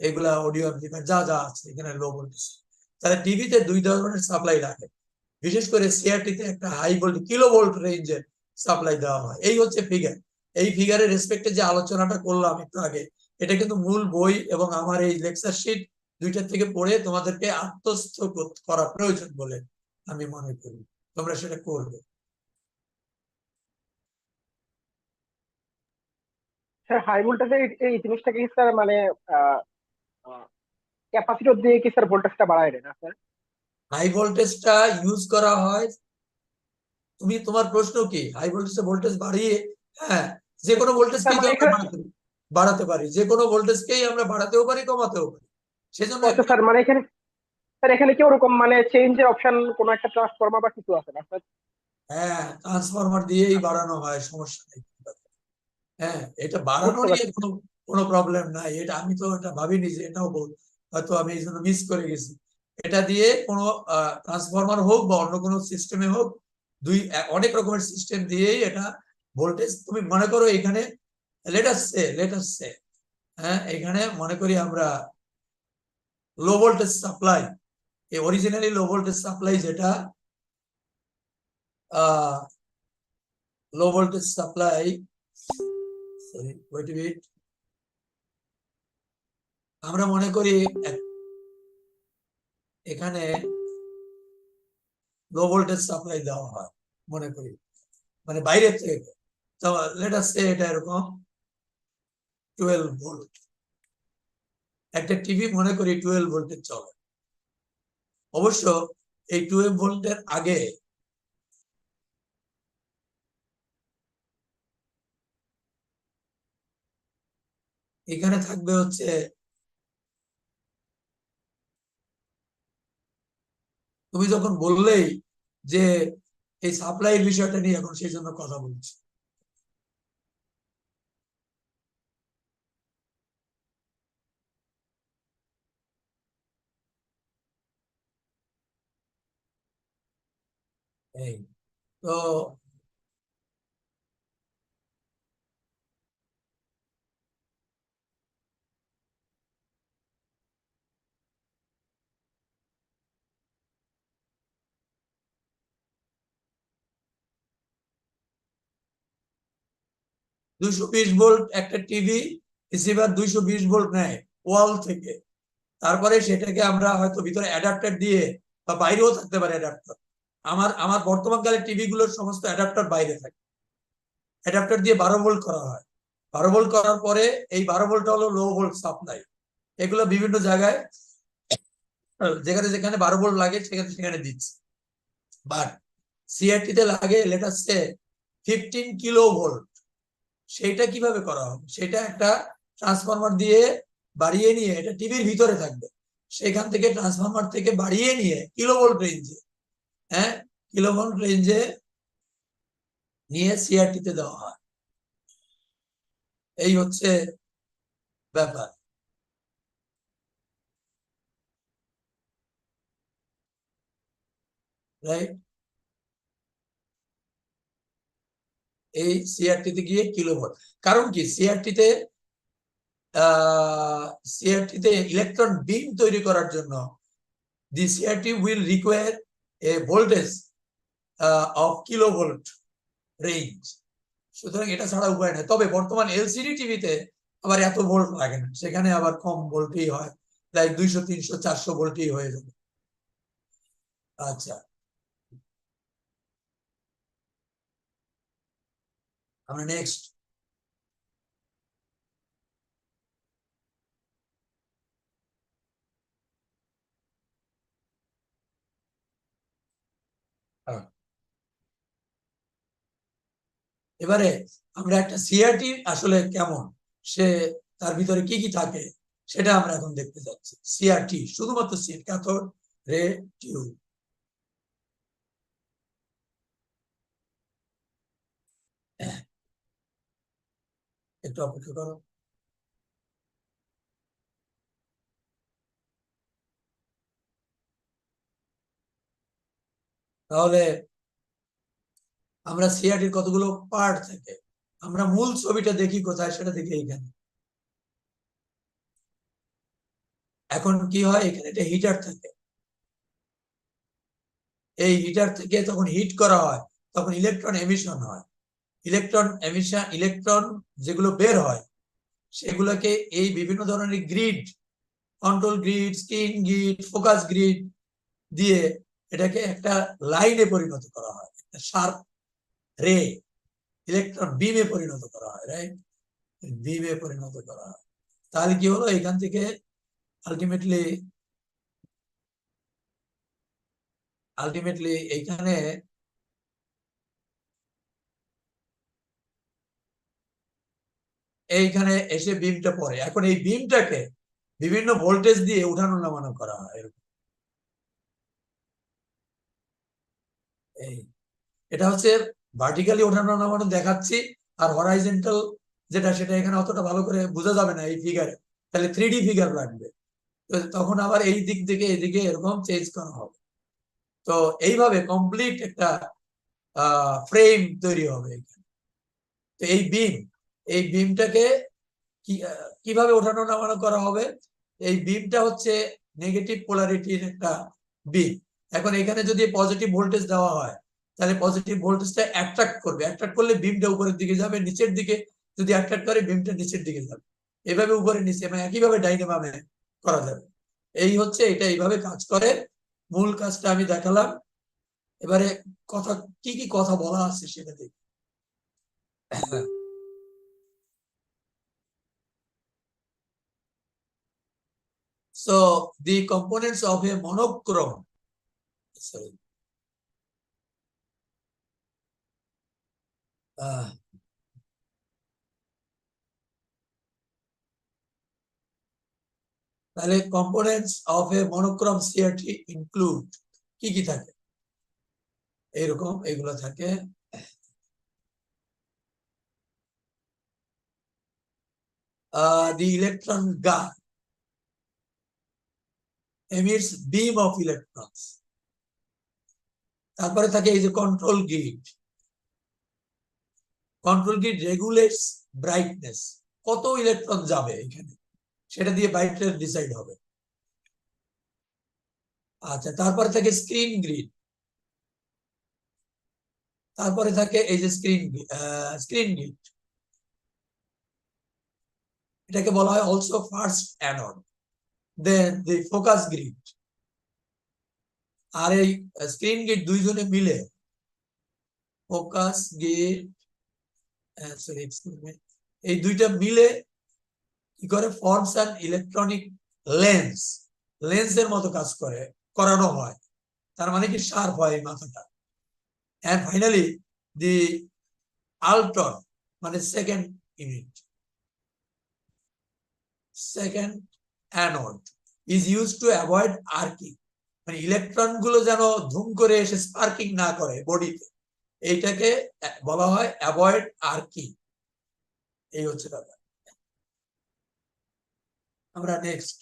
এগুলা অডিও অ্যাম্পলিফায়ার যা যা আছে এখানে লো ভোল্টেজ। তাহলে টিভিতে দুই ধরনের সাপ্লাই রাখে, বিশেষ করে সিআরটি তে একটা হাই ভোল্টেজ কিলো ভোল্ট রেঞ্জের সাপ্লাই দেওয়া হয়। এই হচ্ছে ফিগার। এই ফিগারের রেসপেক্টে যে আলোচনাটা করলাম একটু আগে, এটা কিন্তু মূল বই এবং আমার এই লেকচার শিট দুইটার থেকে পড়ে তোমাদেরকে আত্মস্থ করা প্রয়োজন বলে আমি মনে করি, তোমরা সেটা করবে। স্যার হাই ভোল্টেজে এই জিনিসটা কি স্যার মানে ক্যাপাসিটর দিয়ে কি স্যার ভোল্টেজটা বাড়ায় না স্যার? হাই ভোল্টেজটা ইউজ করা হয়, তুমি তোমার প্রশ্ন কি, হাই ভোল্টেজে ভোল্টেজ বাড়িয়ে, হ্যাঁ যে কোনো ভোল্টেজকেই তো আমরা বাড়াতে পারি, যে কোনো ভোল্টেজকেই আমরা বাড়াতেও পারি কমাতেও পারি। সেজন্য স্যার মানে এখানে স্যার এখানে কি ওরকম মানে চেঞ্জের অপশন কোন একটা ট্রান্সফরমার বা কিছু আছে না স্যার? হ্যাঁ, ট্রান্সফরমার দিয়েই বাড়ানো হয়, সমস্যা নেই। হ্যাঁ, এটা বাড়ানো নিয়ে কোনো প্রবলেম নাই, এটা আমি তো এটা ভাবিনি যে এটাও হয়তো আমি এই জন্য মিস করে গেছি। এটা দিয়ে কোনো ট্রান্সফরমার হোক বা অন্য কোনো সিস্টেমে হোক, অনেক রকমের সিস্টেম দিয়েই এটা ভোল্টেজ, তুমি মনে করো এখানে লেটাস সে হ্যাঁ, এখানে মনে করি আমরা লো ভোল্টেজ সাপ্লাই, এই অরিজিনালি লো ভোল্টেজ সাপ্লাই যেটা low voltage supply, sorry wait a minute, আমরা মনে করি এখানে লো ভোল্টেজ সাপ্লাই দেওয়া হয় মনে করি, মানে বাইরের থেকে, লেট আস সে এটা এরকম 12 ভোল্ট, একটা টিভি মনে করি 12 ভোল্টের চলে। অবশ্য এই 12 ভোল্টের আগে এখানে থাকবে হচ্ছে তুমি যখন বললেই যে এই সাপ্লাইয়ের বিষয়টা নিয়ে এখন সেই জন্য কথা বলছি। এই তো $220 একটা টিভি রিসিভার 220 ভোল্ট নেয় ওয়াল থেকে, তারপরে সেটাকে আমরা হয়তো ভিতরে অ্যাডাপ্টার দিয়ে বা বাইরেও থাকতে পারে অ্যাডাপ্টার। আমার বর্তমানকালে টিভি গুলোর সমস্ত অ্যাডাপ্টার বাইরে থাকে, অ্যাডাপ্টার দিয়ে 12 ভোল্ট করা হয়। 12 ভোল্ট করার পরে এই 12 ভোল্ট হলো লো ভোল্ট সাপ্লাই। এগুলো বিভিন্ন জায়গায় যেখানে যেখানে 12 ভোল্ট লাগে সেখানে সেখানে দিচ্ছে, বাট সিআরটি তে লাগে লেট আস সে 15 কিলো ভোল্ট। সেটা কিভাবে করা হবে? সেটা একটা ট্রান্সফরমার দিয়ে বাড়িয়ে নিয়ে, এটা টিভির ভিতরে থাকবে, সেখান থেকে ট্রান্সফরমার থেকে বাড়িয়ে নিয়ে কিলোভোল্ট রেঞ্জে, হ্যাঁ কিলোভোল্ট রেঞ্জে নিয়ে সিআরটি তে দেওয়া হয়। এই হচ্ছে ব্যাপার, রাইট? এই সিআরটি তে গিয়ে কিলোভোল্ট, কারণ কি সিআরটি তে ইলেকট্রন বিম তৈরি করার জন্য the CRT will require a voltage of kilovolt range. সুতরাং এটা ছাড়া উপায় নেই। তবে বর্তমান এলসিডি টিভিতে আবার এত ভোল্ট লাগে না, সেখানে আবার কম ভোল্টই হয়, লাইক 200 300 400 ভোল্টই হয়ে যাবে। আচ্ছা, আমরা নেক্সট এবারে আমরা একটা সিআরটি আসলে কেমন, সে তার ভিতরে কি কি থাকে সেটা আমরা এখন দেখতে যাচ্ছি। সিআরটি শুধুমাত্র ক্যাথোড রে টিউব। একটু অপেক্ষা করো। তাহলে আমরা সিআরটির কতগুলো পার্ট থাকে, আমরা মূল ছবিটা দেখি কোথায়, সেটা দেখি এইখানে। এখন কি হয়, এখানে একটা হিটার থাকে, এই হিটার থেকে যখন হিট করা হয় তখন ইলেকট্রন এমিশন হয়। ইলেকট্রন যেগুলো বের হয় সেগুলোকে এই বিভিন্ন ধরনের grid, control grid, screen grid, focus grid দিয়ে এটাকে একটা লাইনে পরিণত করা হয়, একটা শার্প রে ইলেকট্রন বিমে পরিণত করা হয়, রাইট? বিমে পরিণত করা হয়। তাহলে কি হলো, এখান থেকে আলটিমেটলি এইখানে এইখানে এসে বিমটা পড়ে। এখন এই বিমটাকে বিভিন্ন ভোল্টেজ দিয়ে উঠানো নামানো করা হয় এরকম। এই এটা হচ্ছে ভার্টিক্যালি ওঠানো নামানো দেখাচ্ছি, আর হরাইজন্টাল যেটা সেটা এখানে অতটা ভালো করে বোঝা যাবে না এই ফিগারে, তাহলে 3D ফিগার লাগবে, তখন আবার এই দিক থেকে এদিকে এরকম চেঞ্জ করা হবে। তো এইভাবে কমপ্লিট একটা ফ্রেম তৈরি হবে এখানে। তো এই বিমটাকে কিভাবে ওঠানো নামানো করা হবে? এই বিমটা হচ্ছে নেগেটিভ পোলারিটির একটা বিম। এখন এখানে যদি পজিটিভ ভোল্টেজ দেওয়া হয় তাহলে পজিটিভ ভোল্টেজটা অ্যাট্রাক্ট করবে, অ্যাট্রাক্ট করলে বিমটা উপরের দিকে যাবে, নিচের দিকে যদি অ্যাট্রাক্ট করে বিমটা নিচের দিকে যাবে, এভাবে উপরে নিচে এবং একইভাবে ডাইনে বামে করা যাবে। এই হচ্ছে এটা এইভাবে কাজ করে। মূল কাজটা আমি দেখালাম। এবারে কথা কি কি কথা বলা আছে সেটা দেখি। So the components of a monochrome, sorry, তাহলে components of A monochrome CRT include কি কি থাকে, এরকম এগুলো থাকে। The electron gun emits beam of electrons. তারপরে থাকে এই যে control grid. Control grid regulates brightness, কত ইলেকট্রন যাবে এখানে সেটা দিয়ে ব্রাইটনেস ডিসাইড হবে। আচ্ছা, তারপরে থাকে স্ক্রিন গ্রিড। তারপরে থাকে এই যে স্ক্রিন গ্রিড, এটাকে বলা হয় অলসো ফার্স্ট অ্যানোড। দেন দি ফোকাস গ্রিড। আর এই স্ক্রিন গ্রিড দুইজনে মিলে focus grid, sorry excuse me, এই দুইটা মিলে কি করে ফর্মস অ্যান ইলেকট্রনিক লেন্স, লেন্সের মতো কাজ করে, করানো হয়। তার মানে কি শার্প হয় এই মাথাটা। এন্ড ফাইনালি দি আলট্রন মানে second unit, second anode is use to avoid arcing, মানে ইলেকট্রন গুলো যেন ধুম করে এসে স্পার্কিং না করে বডিতে, এইটাকে বলা হয় অ্যাভয়েড আর্কিং। এই হচ্ছে ব্যাপার। আমরা নেক্সট,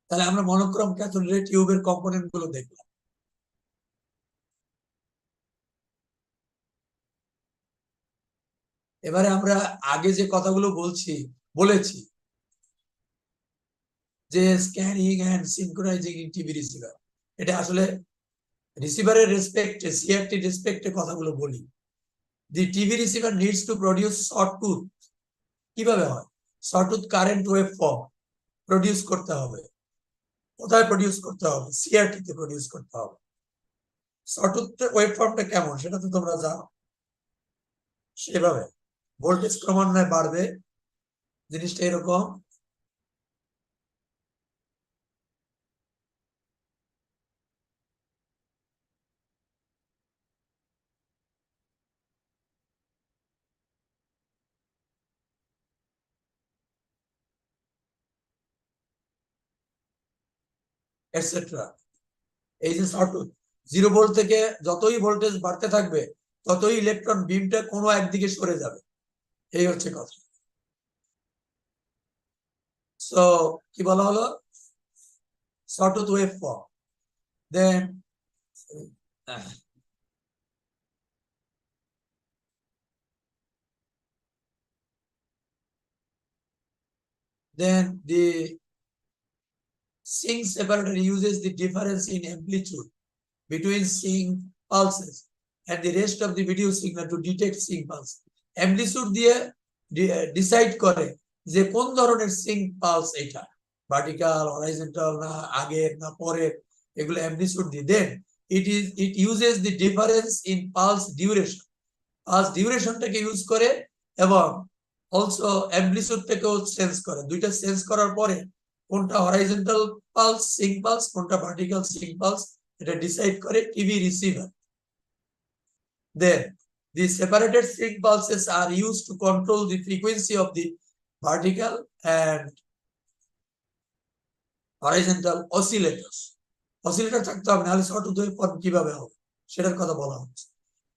তাহলে আমরা মনোক্রোম ক্যাথোড রে টিউবের কম্পোনেন্ট গুলো দেখলাম। এবারে আমরা আগে যে কথাগুলো বলেছি যে scanning and synchronising in TV receiver, এটা আসলে রিসিভারের রেসপেক্টে, সিআরটি রেসপেক্টে কথাগুলো বলি। The TV receiver needs to produce sawtooth. কিভাবে হয়? Sawtooth current wave form produce করতে হবে। কোথায় প্রডিউস করতে হবে? সিআরটি তে প্রডিউস করতে হবে। সটুথ ওয়েভ ফর্মটা কেমন সেটা তো তোমরা জানো। সেভাবে ভোল্টেজ ক্রমান্বয়ে বাড়বে, জিনিসটা এরকম। এটসেট্রা। এই যে সটুথ 0 ভোল্ট থেকে যতই ভোল্টেজ বাড়তে থাকবে ততই ইলেকট্রন বিমটা কোনো একদিকে সরে যাবে। এই হচ্ছে কথা। সো কি বলা হলো? sawtooth waveform. Then the sync separator uses the difference in amplitude between sync pulses and the rest of the video signal to detect sync pulse. Amplitude দিয়ে ডিসাইড করে যে কোন ধরনের সিঙ্ক পালস, এটা ভার্টিক্যাল, হরাইজন্টাল না আগের না পরের, এগুলো অ্যামপ্লিটিউড দিয়ে। Then it uses the difference in pulse duration, pulse ডিউরেশনটাকে ইউজ করে এবং অলসো অ্যামপ্লিটিউডটাকেও সেন্স করে। দুইটা সেন্স করার পরে কোনটা হরাইজন্টাল পালস সিঙ্ক পালস, কোনটা ভার্টিক্যাল সিঙ্ক পালস, এটা ডিসাইড করে TV receiver. Then the separated sync pulses are used to control the frequency of the vertical and horizontal oscillators. Oscillator থাকতে হবে, নাহলে sawtooth waveform কিভাবে হবে সেটার কথা বলা হচ্ছে।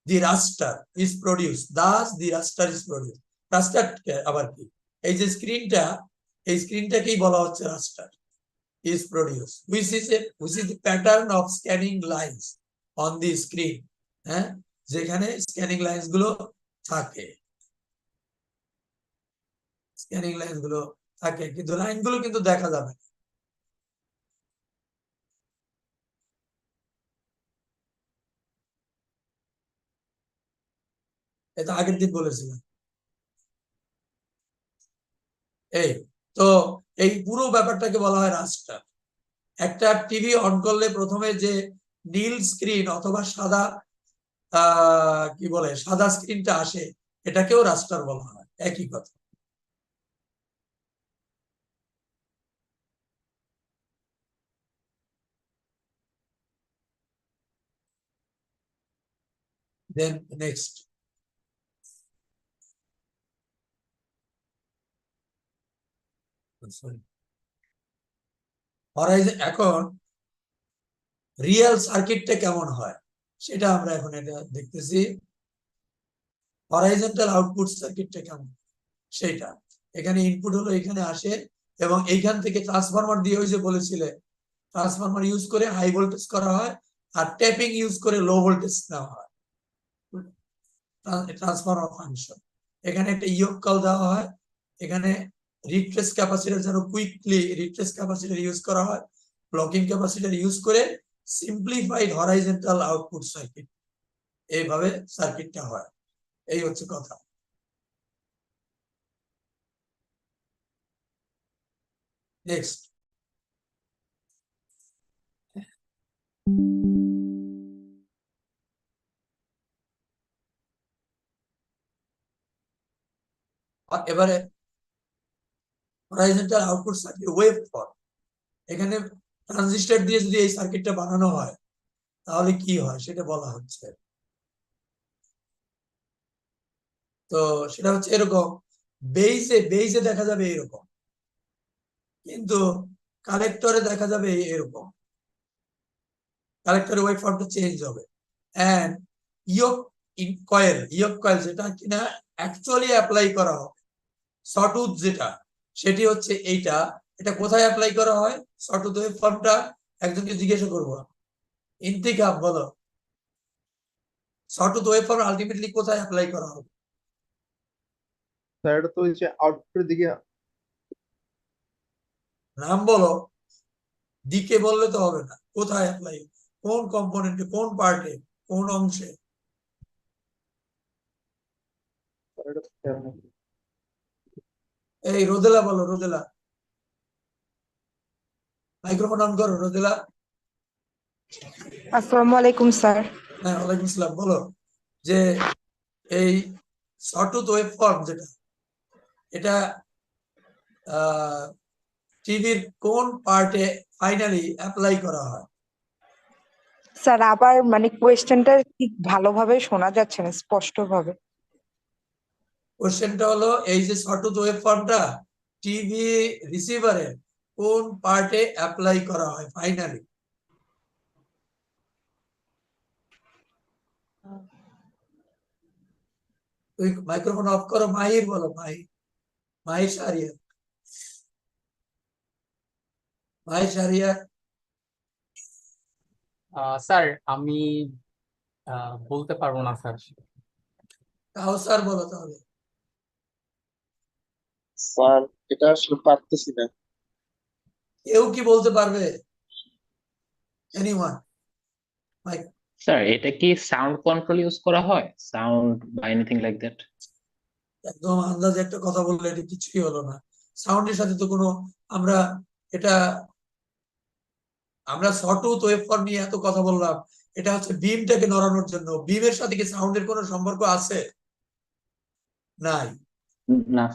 The raster is produced, thus the raster is produced. Raster আবার কি? এই যে স্ক্রিনটা, এই স্ক্রিনটাকেই বলা হচ্ছে raster is produced, which is the pattern of scanning lines on the screen. হ্যাঁ, যেখানে স্ক্যানিং লাইনস গুলো থাকে, স্ক্যানিং লাইনস গুলো থাকে কিন্তু লাইনগুলো কিন্তু দেখা যাবে না। এটা আগের দিন বলেছিলাম। এই তো এই পুরো ব্যাপারটাকে বলা হয় রাস্টার। একটা টিভি অন করলে প্রথমে যে নীল স্ক্রিন অথবা সাদা কি বলে সাদা স্ক্রিনটা আসে, এটাকেও রাস্টার বলা হয়, একই কথা। Then next. Horizon এখন রিয়েল সার্কিটটা কেমন হয় সেটা আমরা এখন এটা দেখতেছি। হরাইজন্টাল আউটপুট সার্কিটটা কেমন সেটা, এখানে ইনপুট হলো এখানে আসে এবং এইখান থেকে ট্রান্সফরমার দিয়ে ওই যে বলেছিলে ট্রান্সফরমার ইউজ করে হাই ভোল্টেজ করা হয় আর ট্যাপিং ইউজ করে লো ভোল্টেজ নেওয়া হয়, ট্রান্সফরমার ফাংশন। এখানে একটা ইয়ক কল দেওয়া হয়, এখানে রিট্রেস ক্যাপাসিটর যেন কুইকলি রিট্রেস ক্যাপাসিটর ইউজ করা হয়, ব্লকিং ক্যাপাসিটর ইউজ করে সিম্পলিফাইড হরাইজন্টাল আউটপুট সার্কিট, এইভাবে সার্কিটটা হয়। এই হচ্ছে কথা। নেক্সট, এবারে horizontal output circuit wave form. এখানে ট্রানজিস্টর দিয়ে যদি এই সার্কিটটা বানানো হয় তাহলে কি হয় সেটা বলা হচ্ছে। তো সেটা হচ্ছে এরকম, বেইজে দেখা যাবে এরকম, কিন্তু কালেক্টরে দেখা যাবে এরকম, কালেক্টরের ওয়েভ ফর্মটা চেঞ্জ হবে। এন্ড ইয়ক কয়েল যেটা কিনা অ্যাকচুয়ালি অ্যাপ্লাই করা হবে, সটুথ যেটা, সেটি হচ্ছে এইটা। এটা কোথায় অ্যাপ্লাই করা হয় সটুথ ওয়েভ ফর্মটা? একজনকে জিজ্ঞাসা করবো, ইন্তিকাব বলো, সটুথ ওয়েভ ফর্ম আলটিমেটলি কোথায় অ্যাপ্লাই করা হবে? স্যার এটা তো ওই যে আউটপুটের দিকে। নাম বলো, দিকে বললে তো হবে না, কোথায় অ্যাপ্লাই, কোন কম্পোনেন্টে, কোন পার্টে, কোন অংশে? স্যার, এটা তো খেয়াল নেই। এই রোদেলা বলো, রোদেলা মাইক্রোফোন অন করো, রোদেলা। আসসালামু আলাইকুম স্যার। হ্যাঁ, ওয়ালাইকুম আসসালাম। বলো যে এই সটুথ ওয়েভ ফর্ম যেটা, এটা টিভির কোন পার্টে ফাইনালি অ্যাপ্লাই করা হয়? স্যার আবার মানে কোয়েশ্চেনটা ঠিক ভালোভাবে শোনা যাচ্ছে না স্পষ্টভাবে। কোশ্চেনটা হলো এই যে সটুথ ওয়েভ ফর্মটা টিভি রিসিভারের কোন পার্টে অ্যাপ্লাই করা হয় ফাইনালি? তুই মাইক্রোফোন অফ করো, মাহির বলো, মাহির শাহরিয়ার, মাহির শাহরিয়ার। স্যার আমি বলতে পারবো না স্যার। কাউসার বলো তাহলে। স্যার এটা আসলে পারতেছি না। কেউ কি বলতে পারবে? এনিওয়ান? স্যার এটা কি সাউন্ড কন্ট্রোল ইউজ করা হয়, সাউন্ড বা এনিথিং লাইক দ্যাট? একদম আন্দাজে একটা কথা বললে এটা কিছুই হলো না। সাউন্ডের সাথে তো কোনো, আমরা এটা আমরা সটুথ ওয়েভ ফর্ম নিয়ে এত কথা বললাম, এটা হচ্ছে বিমটাকে নড়ানোর জন্য। বিমের সাথে কি সাউন্ডের কোনো সম্পর্ক আছে? নাই। না।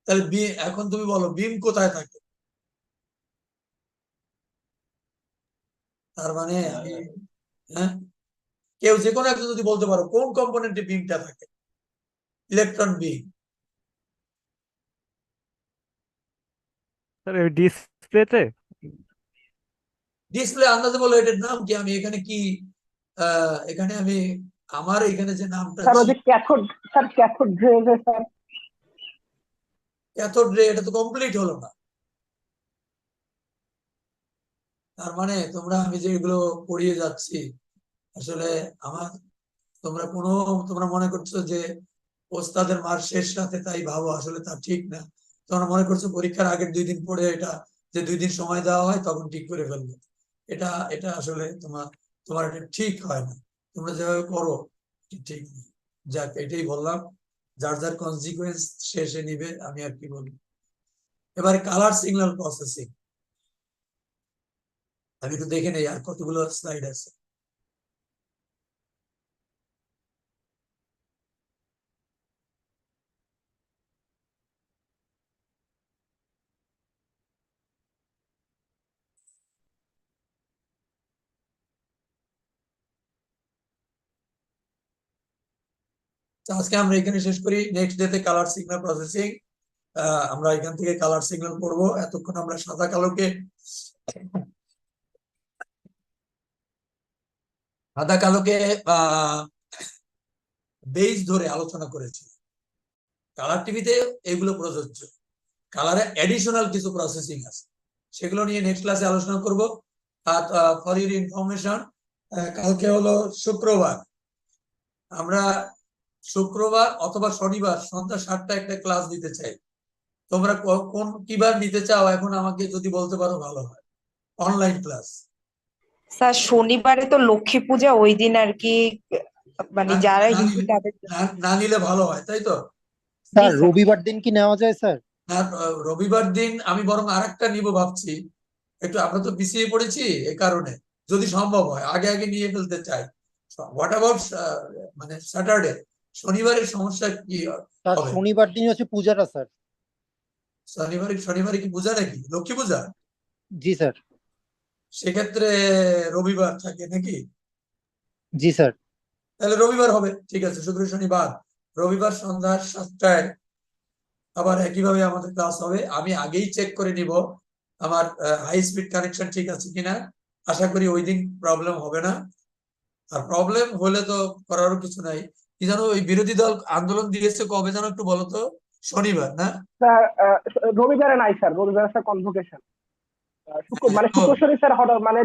তাহলে এখন তুমি বলো বিম কোথায় থাকে? তার মানে হ্যাঁ, কেউ যে কোনো একজন যদি বলতে পারো কোন কম্পোনেন্টে বিমটা থাকে? ইলেকট্রন বিম। স্যার ওই ডিসপ্লেতে। ডিসপ্লে আন্দাজে বলো এটার নাম কি? আমি এখানে কি এখানে আমি আমার এখানে যে নামটা স্যার ওই যে cathode, sir cathode ray, sir cathode ray, এটা তো কমপ্লিট হলো না। তার মানে তোমরা, আমি যে এগুলো পড়িয়ে যাচ্ছি আসলে আমার, তোমরা মনে করছো যে ওস্তাদের মার শেষ রাতে তাই ভাবো, আসলে তা ঠিক না। তোমরা মনে করছো পরীক্ষার আগের 2 দিন পরে এটা, যে 2 দিন সময় দেওয়া হয় তখন ঠিক করে ফেলবে। এটা এটা আসলে তোমার এটা ঠিক হয় না। তোমরা যেভাবে করো ঠিক না। যাক এটাই বললাম, যার যার কনসিকুয়েন্স শেষে নিবে, আমি আর কি বলবো। এবারে কালার সিগন্যাল প্রসেসিং, আমি একটু দেখে নেই আর কতগুলো স্লাইড আছে। তো আজকে আমরা এখানে শেষ করি, নেক্সট ডে তে কালার সিগন্যাল প্রসেসিং। আমরা এখান থেকে কালার সিগন্যাল পড়বো। এতক্ষণ আমরা সাদা কালোকে বেস ধরে আলোচনা করেছি। কালার টিভিতে এগুলো প্রযোজ্য, কালারে এডিশনাল কিছু প্রসেসিং আছে, সেগুলো নিয়ে নেক্সট ক্লাসে আলোচনা করব। আর ফর ইউর ইনফরমেশন, কালকে হলো শুক্রবার, আমরা শুক্রবার অথবা শনিবার সন্ধ্যা 7টায় একটা ক্লাস দিতে চাই। তোমরা কোন কিবার নিতে চাও এখন আমাকে যদি বলতে পারো ভালো হয়। অনলাইন ক্লাস স্যার শনিবারে তো লক্ষ্মী পূজা, ওই দিন আর কি, মানে যারা হিন্দু তাদের না নিলে ভালো হয়, তাই তো? স্যার রবিবার দিন কি নেওয়া যায় স্যার? রবিবার দিন আমি বরং আরেকটা নিব ভাবছি, একটু আমরা তো পিছিয়ে পড়েছি, এ কারণে যদি সম্ভব হয় আগে আগে নিয়ে ফেলতে চাই। হোয়াট অ্যাবাউট মানে স্যাটারডে, শনিবারের সমস্যা কি হবে? শনিবার দিন হচ্ছে পূজাটা স্যার। শনিবারে কি পূজা নাকি, লক্ষ্মী পূজা? জি স্যার। সেক্ষেত্রে রবিবার থাকে নাকি? জি স্যার। তাহলে রবিবার হবে, ঠিক আছে, শুক্র শনিবার রবিবার সন্ধ্যা 7টায় আবার একইভাবে আমাদের ক্লাস হবে। আমি আগেই চেক করে নিব আমার হাই স্পিড কানেকশন ঠিক আছে কিনা, আশা করি ওই দিন প্রবলেম হবে না। আর প্রবলেম হলে তো করারও কিছু নাই। কি জানো, ওই বিরোধী দল আন্দোলন দিয়েছে কবে জানো, একটু বলো তো? শনিবার না স্যার? রবিবারে নাই স্যার, রবিবারে স্যার কনভোকেশন। মানে শুক্র শনি স্যার মানে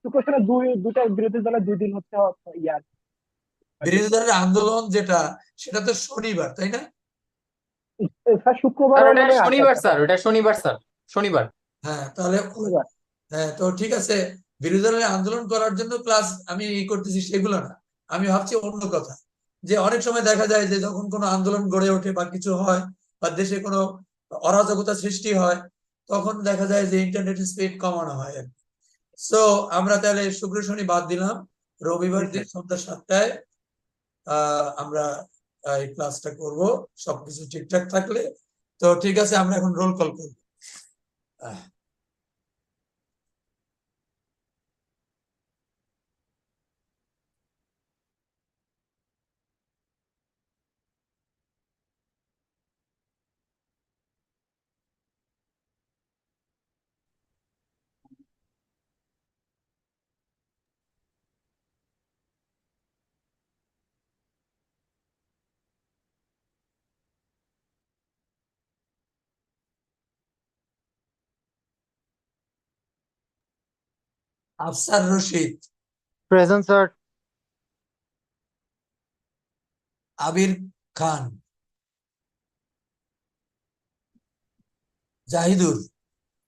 শুক্র শনি দুইটা বিরোধী দলের 2 দিন হচ্ছে ইয়ার বিরোধী দলের আন্দোলন যেটা, সেটা তো শনিবার, তাই না? স্যার শুক্রবার শনিবার স্যার, ওটা শনিবার স্যার, শনিবার। হ্যাঁ তাহলে হ্যাঁ, তো ঠিক আছে। বিরোধী দলের আন্দোলন করার জন্য ক্লাস আমি করতেছি সেগুলো না, আমি ভাবছি অন্য কথা। যে অনেক সময় দেখা যায় যে যখন কোনো আন্দোলন গড়ে ওঠে বা কিছু হয় বা দেশে কোনো অরাজকতা সৃষ্টি হয়, তখন দেখা যায় যে ইন্টারনেটের স্পিড কমানো হয়। সো আমরা তাহলে শুক্র শনি বাদ দিলাম, রবিবার দিন সন্ধ্যা 7টায় আমরা এই ক্লাসটা করব, সবকিছু ঠিকঠাক থাকলে। তো ঠিক আছে, আমরা এখন রোল কল করব। Afsar Rashid, present sir. Abir Khan, Jahidur,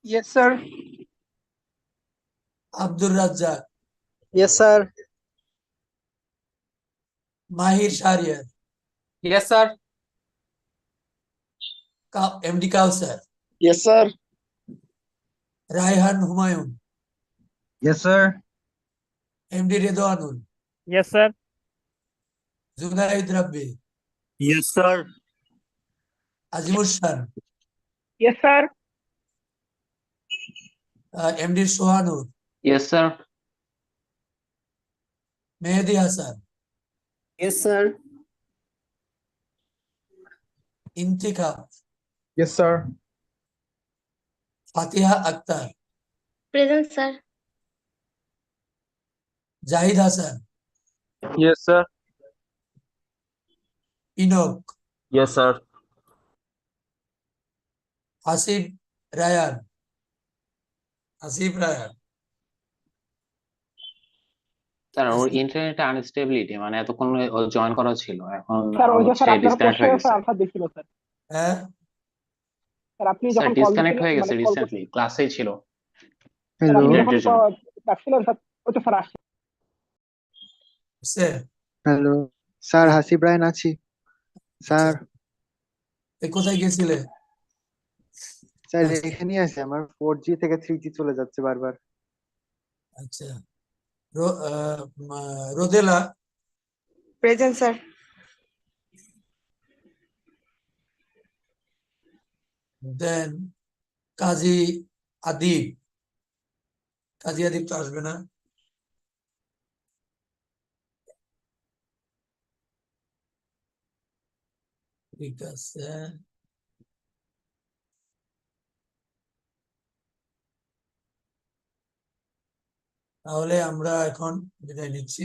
yes sir. Abdur Razzak, yes sir. Mahir Shahriar, yes sir. MD Kawsar, yes sir. Raihan Humayun, yes sir. MD Redwanul, yes sir. Junaid Rabbi, yes sir. Azimus Khan, yes sir. MD Sohanur, yes sir. Mehedi Hasan, yes sir. Intikhab, yes sir. Fatiha Akter, Present, sir. Jahid Hasan, yes sir. ইনক, Yes, sir. Asif Rayan, Asif Rayan, sir ওর ইন্টারনেটে instability, মানে এতক্ষণ join করা ছিল, এখন sir ওই যে হচ্ছে স্যার আপনার ডিসকানেক্ট হয়ে কোশ্চেনের গেছে। আনসার দিছিল স্যার। হ্যাঁ স্যার আপনি স্যার যখন কল ডিসকানেক্ট দিছিলেন হয়ে গেছে মানে কল রিসেন্টলি, ক্লাসেই ছিল। স্যার আপনি যখন নেটের জন্য। ডাকছিলেন স্যার, ওই তো স্যার আসছে। বুঝছে? হ্যালো। স্যার হাসিব রায়ন আছি স্যার। এ কোথায় গেছিলে? স্যার আচ্ছা। এখানেই আছে, আমার 4G থেকে 3G চলে যাচ্ছে বারবার। আচ্ছা, রোদেলা, প্রেজেন্ট স্যার। দেন কাজী আদিব। কাজী আদিব তো আসবে না। ঠিক আছে, তাহলে আমরা এখন বিদায় নিচ্ছি।